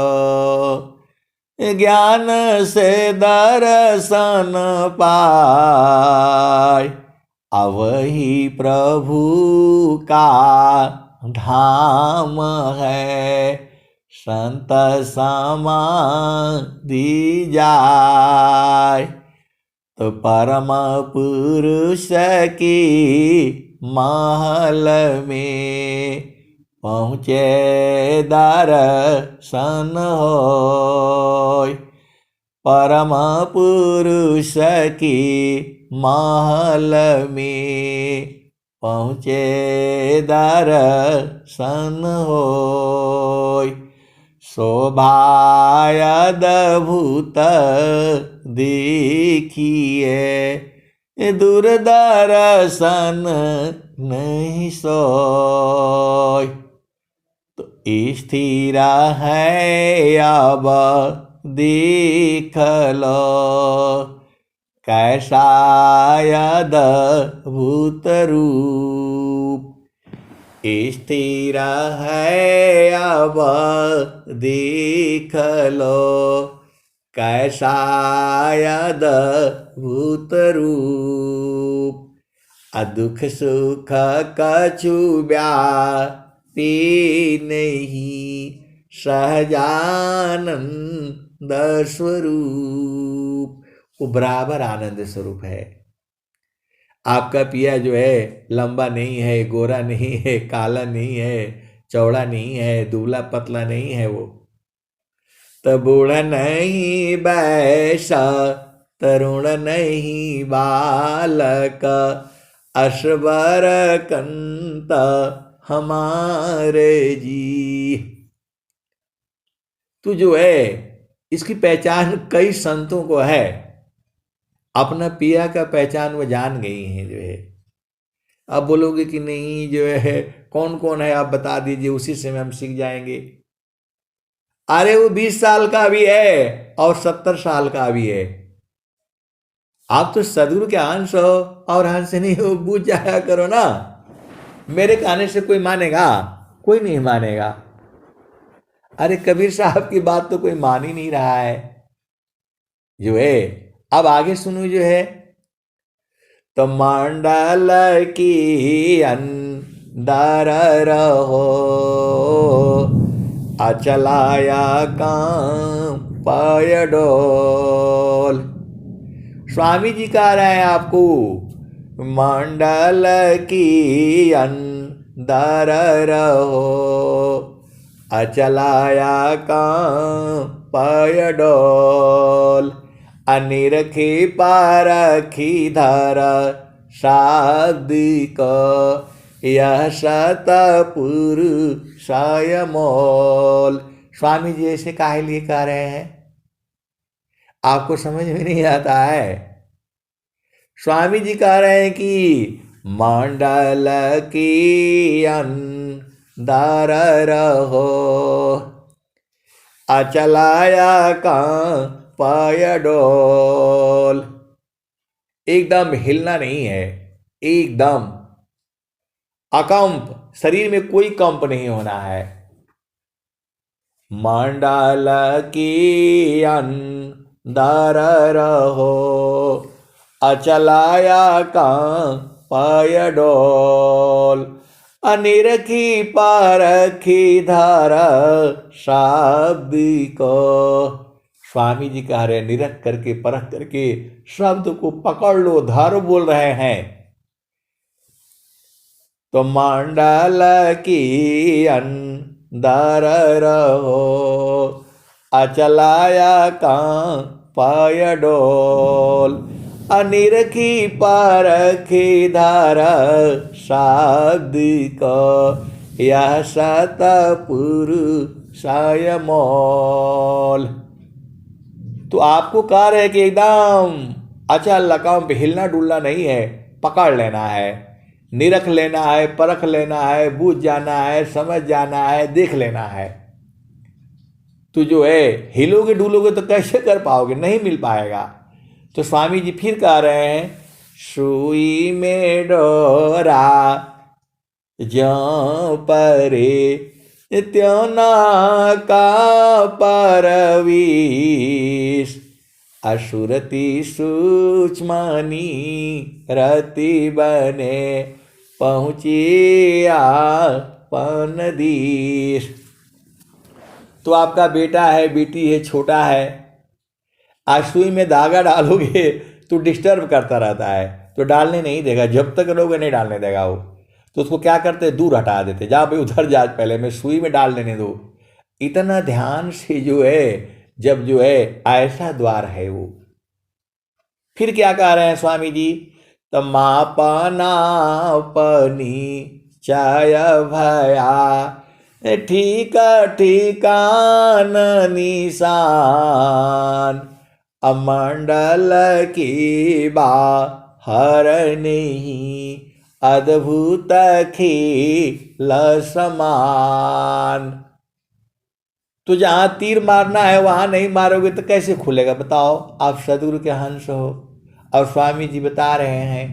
ज्ञान से दर्शन पाय। अवही प्रभु का धाम है, संत समाधि जाय। तो परम पुरुष की महल में पहुँचे दर्शन होय। परम पुरुष की महल में पहुँचे दर्शन होय। शोभायद्भुत देखिए, दूरदर्शन नहीं सोय। तो स्थिर है अब देख लो, कैसा अद्भुत रूप। स्थिर है अब देख लो, कैसा अद्भुत रूप। दुख सुख कछु व्यापी नहीं, सहजानंद स्वरूप। वो बराबर आनंद स्वरूप है। आपका पिया जो है लंबा नहीं है, गोरा नहीं है, काला नहीं है, चौड़ा नहीं है, दुबला पतला नहीं है। वो तो बूढ़ा नहीं बैसा, तरुण नहीं बालक, अश्वर कंत हमारे जी। तू जो है इसकी पहचान कई संतों को है, अपना पिया का पहचान वो जान गई हैं जो है। अब बोलोगे कि नहीं जो है कौन कौन है आप बता दीजिए, उसी से हम सीख जाएंगे। अरे वो 20 साल का भी है और 70 साल का भी है। आप तो सदगुरु के अंश हो और अंश नहीं हो, बूझ जाया करो ना। मेरे कहने से कोई मानेगा? कोई नहीं मानेगा। अरे कबीर साहब की बात तो कोई मान ही नहीं रहा है जो है। अब आगे सुनो जो है, तो मंडल की अंदर रहो, अचलाया काम पाय डोल। स्वामी जी कह रहे हैं आपको, मंडल की अंदर रहो, अचलाया काम पाय डोल। अनिरखी पारखी धर शाब्दिक, यह सतपुरुषाय मोल। स्वामी जी ऐसे काहे लिए कह रहे हैं? आपको समझ में नहीं आता है। स्वामी जी कह रहे हैं कि मंडल की अंदर रहो, अचलाया का पाय डोल। एकदम हिलना नहीं है, एकदम अकंप, शरीर में कोई कंप नहीं होना है। मंडल की अंदर रहो, अचलाया का पाय डोल, अनिरखी पारखी धार शब्द को। स्वामी जी कह रहे निरख करके परख करके शब्द को पकड़ लो, धर बोल रहे हैं। तो मंडल की अंदर रहो, अचलाया का पाय डोल, अनिरखी पारखी धार शब्द को, यह सतपुरुषाय मोल। तो आपको कह रहे कि एकदम अचल अकंप, हिलना डुलना नहीं है, पकड़ लेना है, निरख लेना है, परख लेना है, बूझ जाना है, समझ जाना है, देख लेना है। तो जो है हिलोगे डुलोगे तो कैसे कर पाओगे, नहीं मिल पाएगा। तो स्वामी जी फिर कह रहे हैं, सुई में डोरा ज्यों परे, त्यों ना का परवीश, असुरति सूक्ष्मनी रति बने, पहुँचिया पनदीश। तो आपका बेटा है, बेटी है, छोटा है, आज सुई में धागा डालोगे तो डिस्टर्ब करता रहता है, तो डालने नहीं देगा, जब तक रहोगे नहीं डालने देगा वो। तो उसको क्या करते, दूर हटा देते, जा भाई उधर जा, पहले मैं सुई में डाल लेने दो। इतना ध्यान से जो है, जब जो है ऐसा द्वार है वो। फिर क्या कह रहे हैं स्वामी जी, तो मापना पनी चाय भया, ठीक ठिकान निशान, अमंडल की बाहर नहीं, अद्भुत खेल समान। तो जहां तीर मारना है वहां नहीं मारोगे तो कैसे खुलेगा बताओ। आप सदगुरु के हंस हो। और स्वामी जी बता रहे हैं,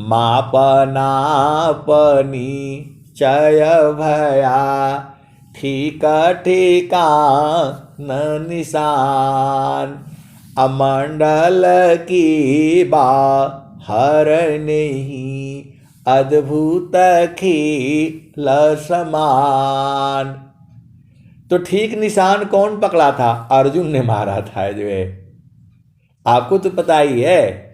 मापनापनी चय भया, ठीक ठिकान निशान, अमंडल की बाहर नहीं, अद्भुत खेल समान। तो ठीक निशान कौन पकड़ा था, अर्जुन ने मारा था जो है, आपको तो पता ही है।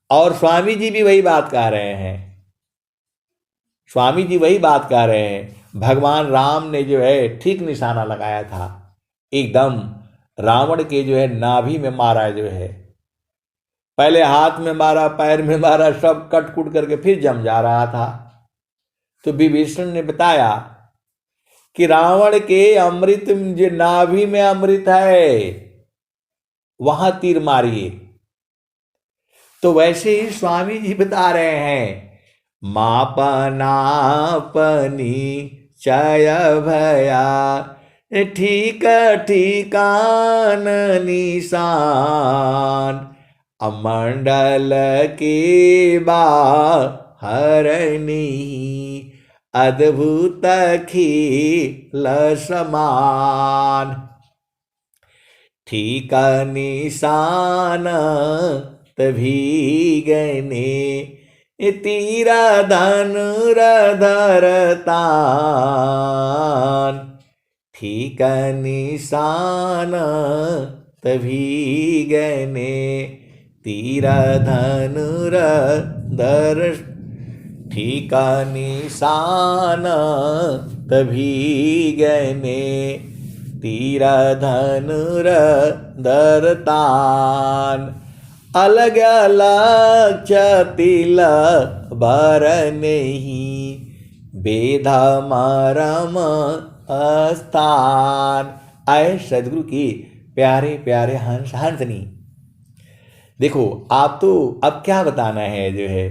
और स्वामी जी भी वही बात कह रहे हैं, स्वामी जी वही बात कह रहे हैं। भगवान राम ने जो है ठीक निशाना लगाया था, एकदम रावण के जो है नाभि में मारा जो है, पहले हाथ में मारा, पैर में मारा, सब कट कुट करके फिर जम जा रहा था। तो विभीषण ने बताया कि रावण के अमृत जो नाभि में अमृत है वहां तीर मारिए। तो वैसे ही स्वामी जी बता रहे हैं, मापनापनी चय भया, ठीक ठिकान निशान, अमंडल के बाहर नहीं, अद्भुत खेल समान। ठीक निशान तभी गने, तीरा धनुरधरतान, ठीक निशान तभी गने, तीरा धनुरधर, ठीक निशान तभी गने, तीरा धनुरधरतान, अलग अलग चतिल बर नहीं, बेधा मरम स्थान। आए सदगुरु की प्यारे प्यारे हंस हंसनी। देखो आप तो अब क्या बताना है जो है,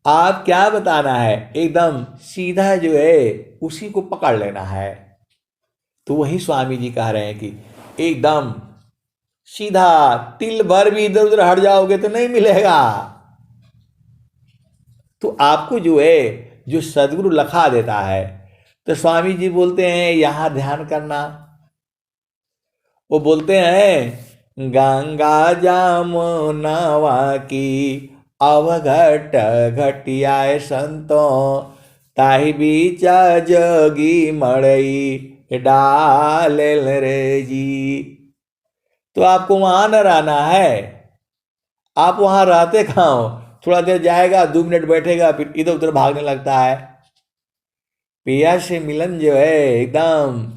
आप क्या बताना है, एकदम सीधा जो है उसी को पकड़ लेना है। तो वही स्वामी जी कह रहे हैं कि एकदम सीधा तिल भर भी इधर उधर हट जाओगे तो नहीं मिलेगा। तो आपको जो है जो सदगुरु लखा देता है, तो स्वामी जी बोलते हैं यहां ध्यान करना। वो बोलते हैं गंगा जमुनवा की अवघट घटियाए संतों, ताहि बीचा जोगी मड़ई डाल रे जी। तो आपको वहां न रहना है, आप वहां रहते कहाँ हो? थोड़ा देर जाएगा, 2 मिनट बैठेगा, फिर इधर उधर भागने लगता है। पिया से मिलन जो है एकदम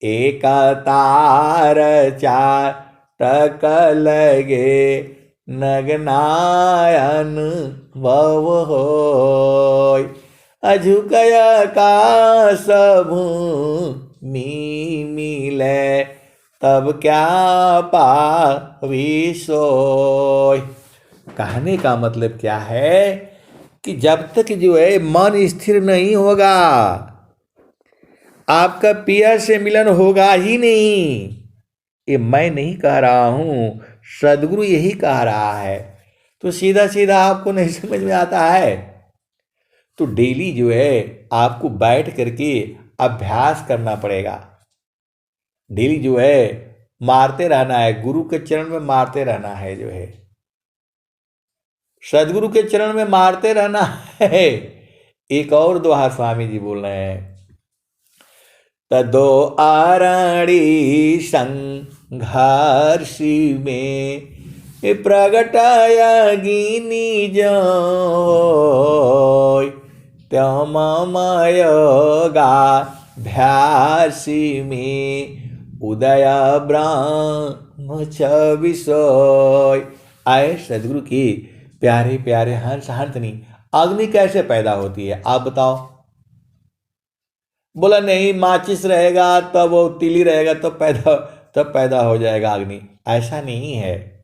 एक तार चार टक लगे नगनायन भव होय, अझुकय का सबू मी मिले तब क्या पावी सोय। कहने का मतलब क्या है कि जब तक जो है मन स्थिर नहीं होगा, आपका पिया से मिलन होगा ही नहीं। ये मैं नहीं कह रहा हूं, सदगुरु यही कह रहा है। तो सीधा सीधा आपको नहीं समझ में आता है, तो डेली जो है आपको बैठ करके अभ्यास करना पड़ेगा। डेली जो है मारते रहना है, गुरु के चरण में मारते रहना है, जो है सदगुरु के चरण में मारते रहना है। एक और दोहा स्वामी जी बोल रहे हैं, तदो आरणी संघर्षी में प्रगटाया गिनी जोय, त्यों ममयोगा भ्यासी में उदय ब्रह्म छविसोय। आए सदगुरु की प्यारे प्यारे हंस हंसनी, अग्नि कैसे पैदा होती है आप बताओ? बोला नहीं, माचिस रहेगा तब वो तिली रहेगा तब पैदा हो जाएगा अग्नि। ऐसा नहीं है।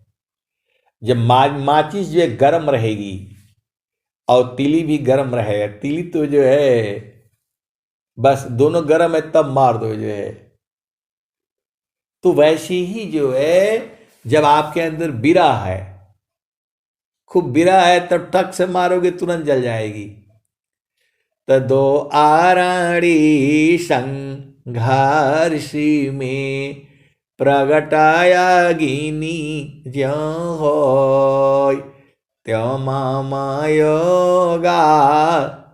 जब माचिस जो है गर्म रहेगी और तिली भी गर्म रहेगा, तिली तो जो है बस दोनों गर्म है तब मार दो जो है। तो वैसे ही जो है जब आपके अंदर बिरा है, खूब बिरा है, तब टक से मारोगे तुरंत जल जाएगी। तदो आरणी संघर्षी में प्रगटाया गिनी ज्यों होय, त्यों मामयोगा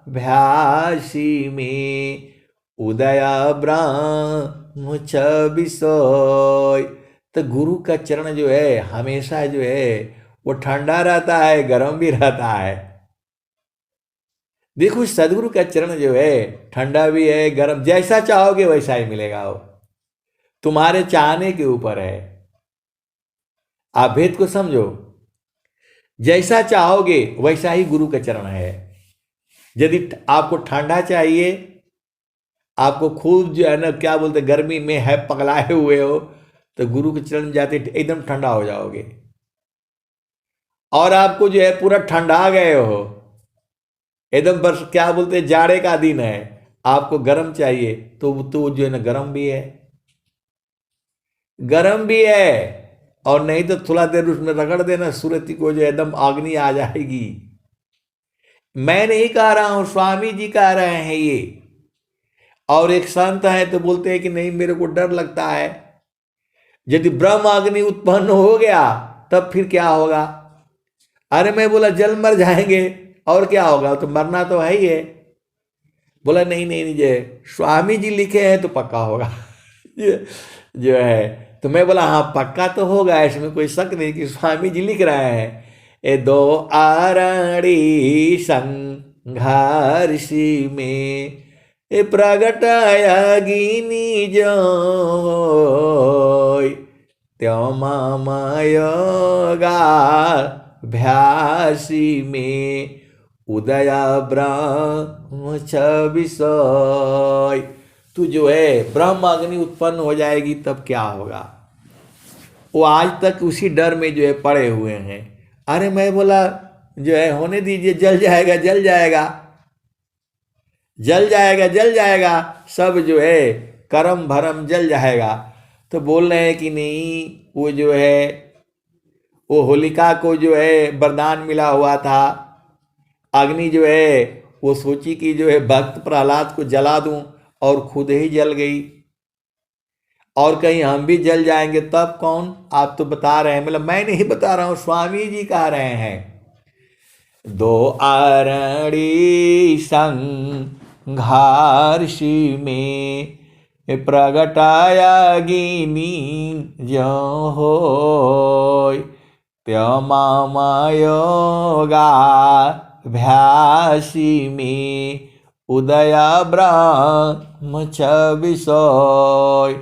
भ्यासी में उदय ब्रह्म छबिसोय। तो गुरु का चरण जो है हमेशा जो है वो ठंडा रहता है, गर्म भी रहता है। देखो सदगुरु का चरण जो है ठंडा भी है, गर्म, जैसा चाहोगे वैसा ही मिलेगा। वो तुम्हारे चाहने के ऊपर है। आप भेद को समझो, जैसा चाहोगे वैसा ही गुरु का चरण है। यदि आपको ठंडा चाहिए, आपको खूब जो है ना क्या बोलते गर्मी में है पगलाए हुए हो, तो गुरु के चरण जाते एकदम ठंडा हो जाओगे। और आपको जो है पूरा ठंडा गए हो, एकदम बस क्या बोलते जाड़े का दिन है, आपको गर्म चाहिए, तो जो है ना गर्म भी है, गर्म भी है। और नहीं तो थोड़ा देर उसमें रगड़ देना सूरती को, जो एकदम अग्नि आ जाएगी। मैं नहीं कह रहा हूं, स्वामी जी कह रहे हैं ये। और एक संत है तो बोलते हैं कि नहीं मेरे को डर लगता है, यदि ब्रह्म अग्नि उत्पन्न हो गया तब फिर क्या होगा? अरे मैं बोला जल मर जाएंगे और क्या होगा, तो मरना तो है ही है। बोला नहीं नहीं नहीं, जय स्वामी जी लिखे हैं तो पक्का होगा। जो है तो मैं बोला हाँ पक्का तो होगा, इसमें कोई शक नहीं कि स्वामी जी लिख रहे हैं। ए दो आरणी संघर्षी में ए प्रगटाया गिनी जोय, त्यों मामयोगा भ्यासी में उदय ब्रह्म छबिसोय। तू जो है ब्रह्म अग्नि उत्पन्न हो जाएगी तब क्या होगा? वो आज तक उसी डर में जो है पड़े हुए हैं। अरे मैं बोला जो है होने दीजिए, जल जाएगा जल जाएगा जल जाएगा जल जाएगा, सब जो है करम भरम जल जाएगा। तो बोल रहे हैं कि नहीं, वो जो है वो होलिका को जो है वरदान मिला हुआ था, अग्नि जो है वो सोची कि जो है भक्त प्रहलाद को जला दूं और खुद ही जल गई, और कहीं हम भी जल जाएंगे तब कौन। आप तो बता रहे हैं, मतलब मैं नहीं बता रहा हूं, स्वामी जी कह रहे हैं। दो आरणी संघार्षि में प्रगटाया गिनी जो होय, त्योमामयोगा भ्यासी में उदया ब्रह्म विषय।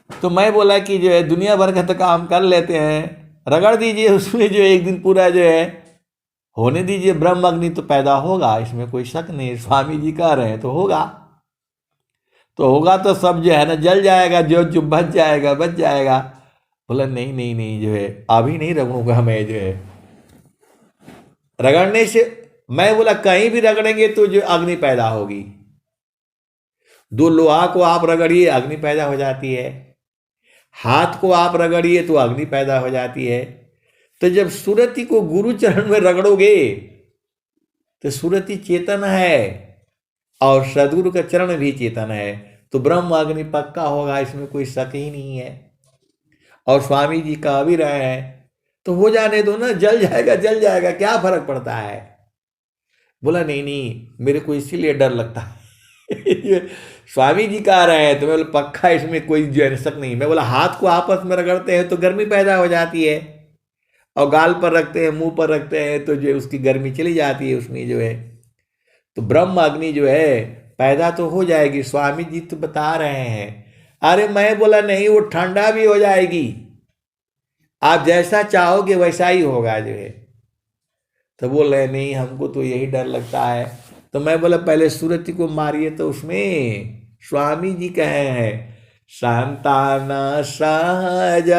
तो मैं बोला कि जो है दुनिया भर का तो काम कर लेते हैं, रगड़ दीजिए उसमें जो एक दिन पूरा जो है होने दीजिए, ब्रह्म अग्नि तो पैदा होगा, इसमें कोई शक नहीं। स्वामी जी कह रहे हैं तो होगा, तो होगा तो सब जो है ना जल जाएगा, जो बच जाएगा बच जाएगा। बोला नहीं नहीं नहीं, जो है अभी नहीं रगड़ूंगा मैं, जो है रगड़ने से, मैं बोला कहीं भी रगड़ेंगे तो जो अग्नि पैदा होगी। दो लोहा को आप रगड़िए अग्नि पैदा हो जाती है, हाथ को आप रगड़िए तो अग्नि पैदा हो जाती है। तो जब सुरति को गुरु चरण में रगड़ोगे तो सुरति चेतन है और सदगुरु का चरण भी चेतन है, तो ब्रह्म अग्नि पक्का होगा, इसमें कोई शक ही नहीं है। और स्वामी जी कह भी रहे हैं तो हो जाने दो ना, जल जाएगा जल जाएगा, क्या फर्क पड़ता है। बोला नहीं नहीं, मेरे को इसीलिए डर लगता है स्वामी जी कह रहे हैं तो मैं बोला पक्का, इसमें कोई जो है शक नहीं। मैं बोला हाथ को आपस में रगड़ते हैं तो गर्मी पैदा हो जाती है, और गाल पर रखते हैं, मुंह पर रखते हैं तो जो उसकी गर्मी चली जाती है उसमें जो है। तो ब्रह्म अग्नि जो है पैदा तो हो जाएगी, स्वामी जी तो बता रहे हैं। अरे मैं बोला नहीं, वो ठंडा भी हो जाएगी, आप जैसा चाहोगे वैसा ही होगा जो है। तो बोल रहे नहीं हमको तो यही डर लगता है। तो मैं बोला पहले सुरति को मारिए, तो उसमें स्वामी जी कहे हैं संतान सहज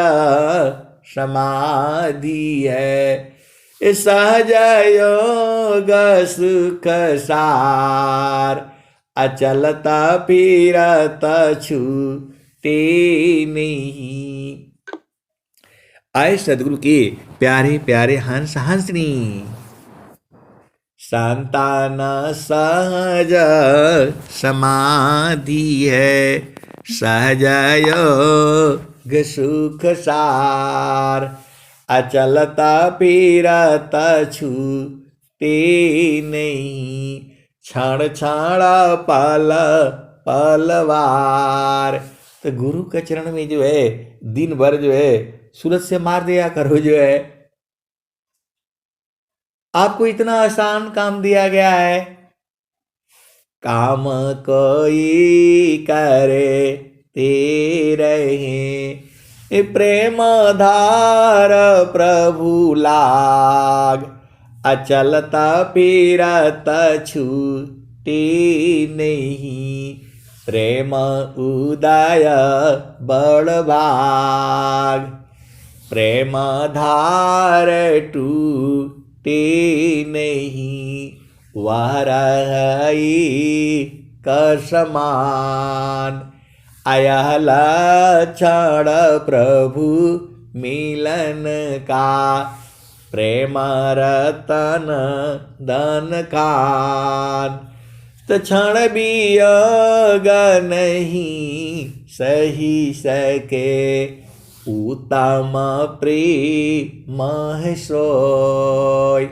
समाधि है, सहज योग सुख सार, अचलता फिरत छूटे नहीं। आए सदगुरु के प्यारे प्यारे हंस हंसनी, संतान सहज समाधि है, सहज योग सुख सार, अचलता फिरत छूटे नहीं, क्षण क्षण पल पलवार। तो गुरु के चरण में जो है दिन भर जो है सूरज से मार दिया करो, जो है आपको इतना आसान काम दिया गया है। काम कोई करे ते रहे, प्रेम धार प्रभु लाग, अचलता फिरत छूटे नहीं, प्रेम उदय बड़ भाग, प्रेम धार टूटे नहीं, वह रही कसमान, आया लक्षण प्रभु मिलन का, प्रेम रतन धन खान। तो क्षण भी योग नहीं सही सके, उत्तम प्रेम सोय,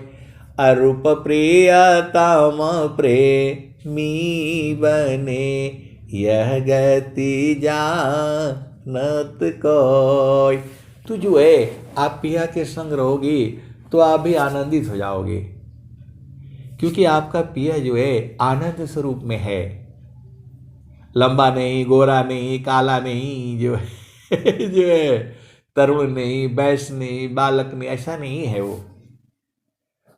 अरूप प्रियतम प्रेमी बने, यह गति जानत कोय। तो जो है आप पिया के संग रहोगे तो आप भी आनंदित हो जाओगे, क्योंकि आपका पिया जो है आनंद स्वरूप में है, लंबा नहीं, गोरा नहीं, काला नहीं, जो है जो है तरुण नहीं, बैस नहीं, बालक नहीं, ऐसा नहीं है वो।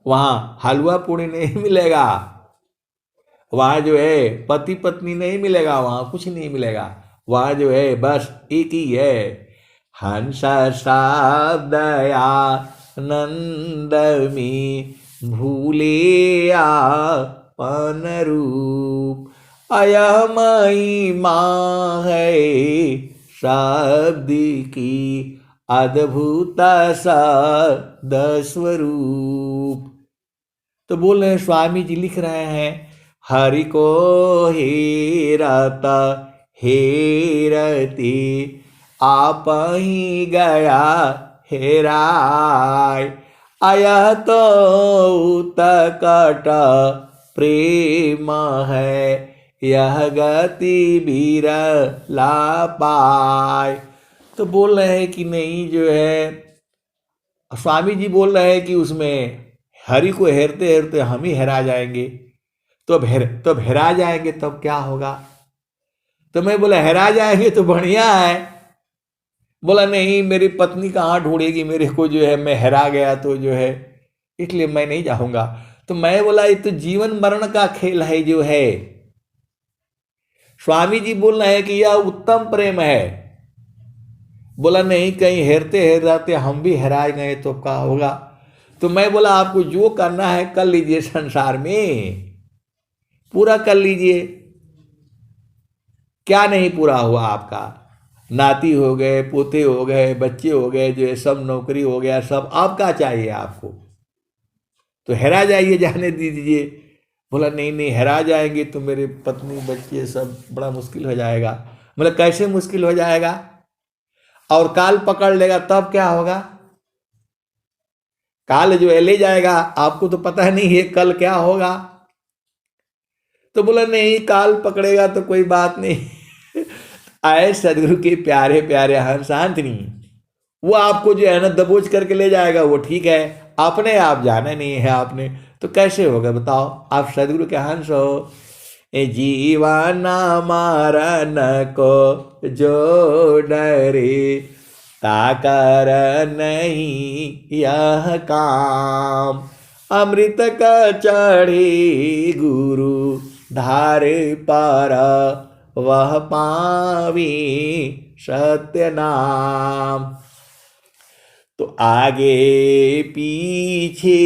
वहां हलवा पूड़ी नहीं मिलेगा, वहां जो है पति पत्नी नहीं मिलेगा, वहां कुछ नहीं मिलेगा। वहां जो है बस एक ही है, हंस शब्दया नंद में भूले आपन रूप, अयमयी माँ है शब्द की अद्भुत शब्द स्वरूप। तो बोल रहे हैं, स्वामी जी लिख रहे हैं, हरि को हेरता हेरती आप ही गया हेराय। आया तो उत्कट प्रेम है, यह गति बिरला पाय। तो बोल रहे हैं कि नहीं, जो है स्वामी जी बोल रहे हैं कि उसमें हरि को हेरते हेरते हम ही हेरा जाएंगे। तो अब हेरा जाएंगे तब क्या होगा? तो मैं बोला हेरा जाएंगे तो बढ़िया है। बोला नहीं, मेरी पत्नी कहाँ ढूंढेगी मेरे को, जो है मैं हेरा गया तो जो है, इसलिए मैं नहीं जाऊंगा। तो मैं बोला ये तो जीवन मरण का खेल है जो है। स्वामी जी बोल रहे हैं कि यह उत्तम प्रेम है। बोला नहीं, कहीं हेरते हेराते हम भी हेराए गए तो क्या होगा? तो मैं बोला आपको जो करना है कर लीजिए, संसार में पूरा कर लीजिए। क्या नहीं पूरा हुआ आपका? नाती हो गए, पोते हो गए, बच्चे हो गए, जो है सब नौकरी हो गया, सब आपका चाहिए आपको। तो हेरा जाइए, जाने दीजिए। बोला नहीं नहीं, हेरा जाएंगे तो मेरे पत्नी बच्चे सब बड़ा मुश्किल हो जाएगा। बोला कैसे मुश्किल हो जाएगा? और काल पकड़ लेगा तब क्या होगा? काल जो है ले जाएगा, आपको तो पता नहीं है कल क्या होगा। तो बोला नहीं, काल पकड़ेगा तो कोई बात नहीं। आए सदगुरु के प्यारे प्यारे हंसांतनी, वो आपको जो है ना दबोच करके ले जाएगा, वो ठीक है। अपने आप जाना नहीं है आपने, तो कैसे होगा बताओ? आप सदगुरु के हंस हो। जीवाना मारन को जो डरे, ताकर नहीं यह काम। अमृत का चढ़ी गुरु धार पर, वह पावी सत्य नाम। तो आगे पीछे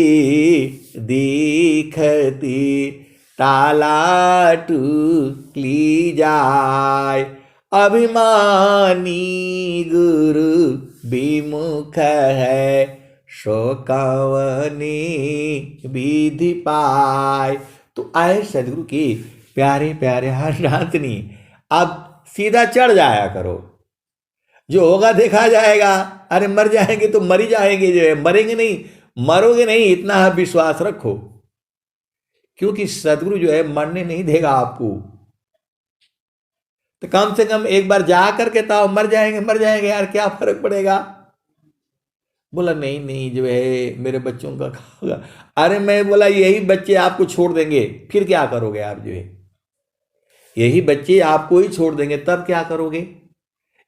देखती ताला टूली जाय। अभिमानी गुरु विमुख है, शोकवनी विधि पाय। तो आए सदगुरु के प्यारे प्यारे हंसांतनी, अब सीधा चढ़ जाया करो, जो होगा देखा जाएगा। अरे मर जाएंगे तो मर ही जाएंगे, जो है मरेंगे नहीं, मरोगे नहीं, इतना विश्वास रखो। क्योंकि सदगुरु जो है मरने नहीं देगा आपको। तो कम से कम एक बार जा करके ताओ, मर जाएंगे यार, क्या फर्क पड़ेगा? बोला नहीं नहीं, जो है मेरे बच्चों का होगा। अरे मैं बोला यही बच्चे आपको छोड़ देंगे, फिर क्या करोगे आप? जो है यही बच्चे आपको ही छोड़ देंगे, तब क्या करोगे?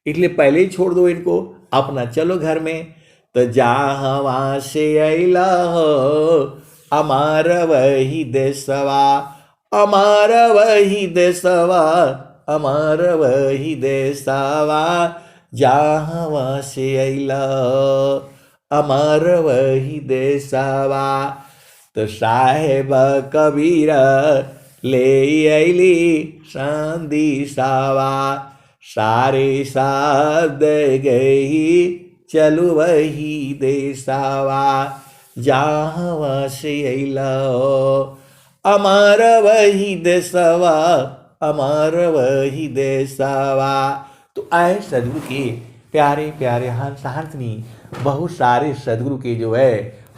इसलिए पहले ही छोड़ दो इनको, अपना चलो घर में। तो जहाँ से अला हो, अमार वही देशवा, अमार वही देशवा, अमार वही देशवा। जहाँ से अला अमर वही देशवा। तो साहेब कबीर ले अली संदेशवा, सारे साध गई चलु वही देशवा। जहाँ से अला अमर वही देशवा, अमर वही देशवा। तो आए सदगुरु के प्यारे प्यारे हंसांतनी, बहुत सारे सदगुरु के जो है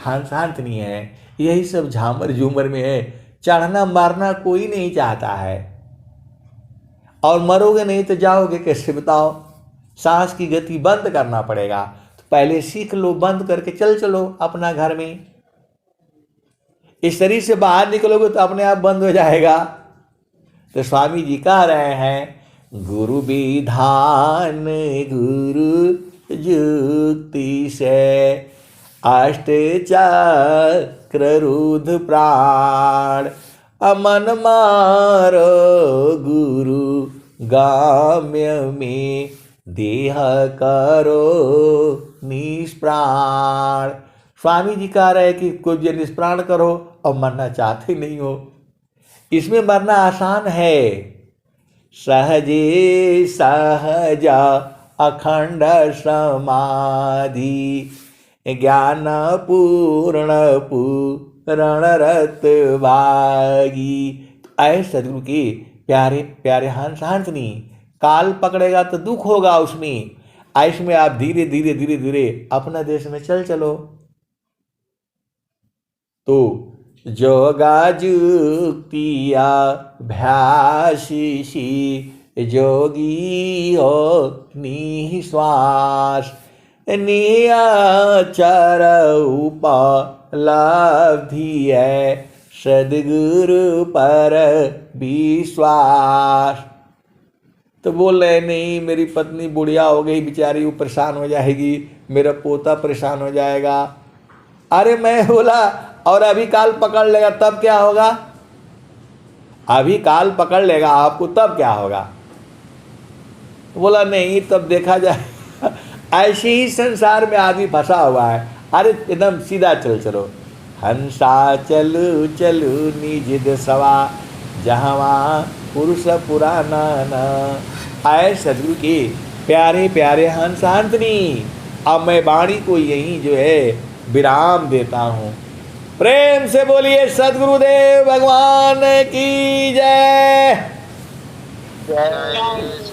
हंसांतनी है, यही सब झामर झूमर में है। चढ़ना मारना कोई नहीं चाहता है, और मरोगे नहीं तो जाओगे कैसे बताओ? सांस की गति बंद करना पड़ेगा। तो पहले सीख लो, बंद करके चलो अपना घर में। इस शरीर से बाहर निकलोगे तो अपने आप बंद हो जाएगा। तो स्वामी जी कह रहे हैं, गुरु विधान गुरु युक्ति से, अष्ट चक्र रुद्र प्राण। अमन मारो गुरु गाम्य में, देह करो निष्प्राण। स्वामी जी कह रहे हैं कि कुछ निष्प्राण करो और मरना चाहते नहीं हो। इसमें मरना आसान है, सहजे सहजा अखंड समाधि ज्ञान पूर्ण पूरण रत भागी। तो ऐ सदगुरु के प्यारे प्यारे हंस हंसनी, काल पकड़ेगा तो दुख होगा उसमें, ऐसे में आप धीरे धीरे धीरे धीरे अपना देश में चलो। तो जोगा जुक्तिया भ्यासी जोगी हो निश्वास नियाचर उपलब्धि है सदगुरु पर विश्वास। तो बोल रहे नहीं, मेरी पत्नी बुढ़िया हो गई बेचारी, वो परेशान हो जाएगी, मेरा पोता परेशान हो जाएगा। अरे मैं बोला और अभी काल पकड़ लेगा तब क्या होगा? अभी काल पकड़ लेगा आपको तब क्या होगा? बोला नहीं तब देखा जाए। ऐसे ही संसार में आदमी फंसा हुआ है। अरे एकदम सीधा चलो, हंसा चलू चलू निज दसवा जहाँ पुरुष पुराना न। आए सदगुरु के प्यारे प्यारे हंस हंसनी। अब मैं वाणी को यही जो है विराम देता हूँ। प्रेम से बोलिए सदगुरुदेव भगवान की जय। जय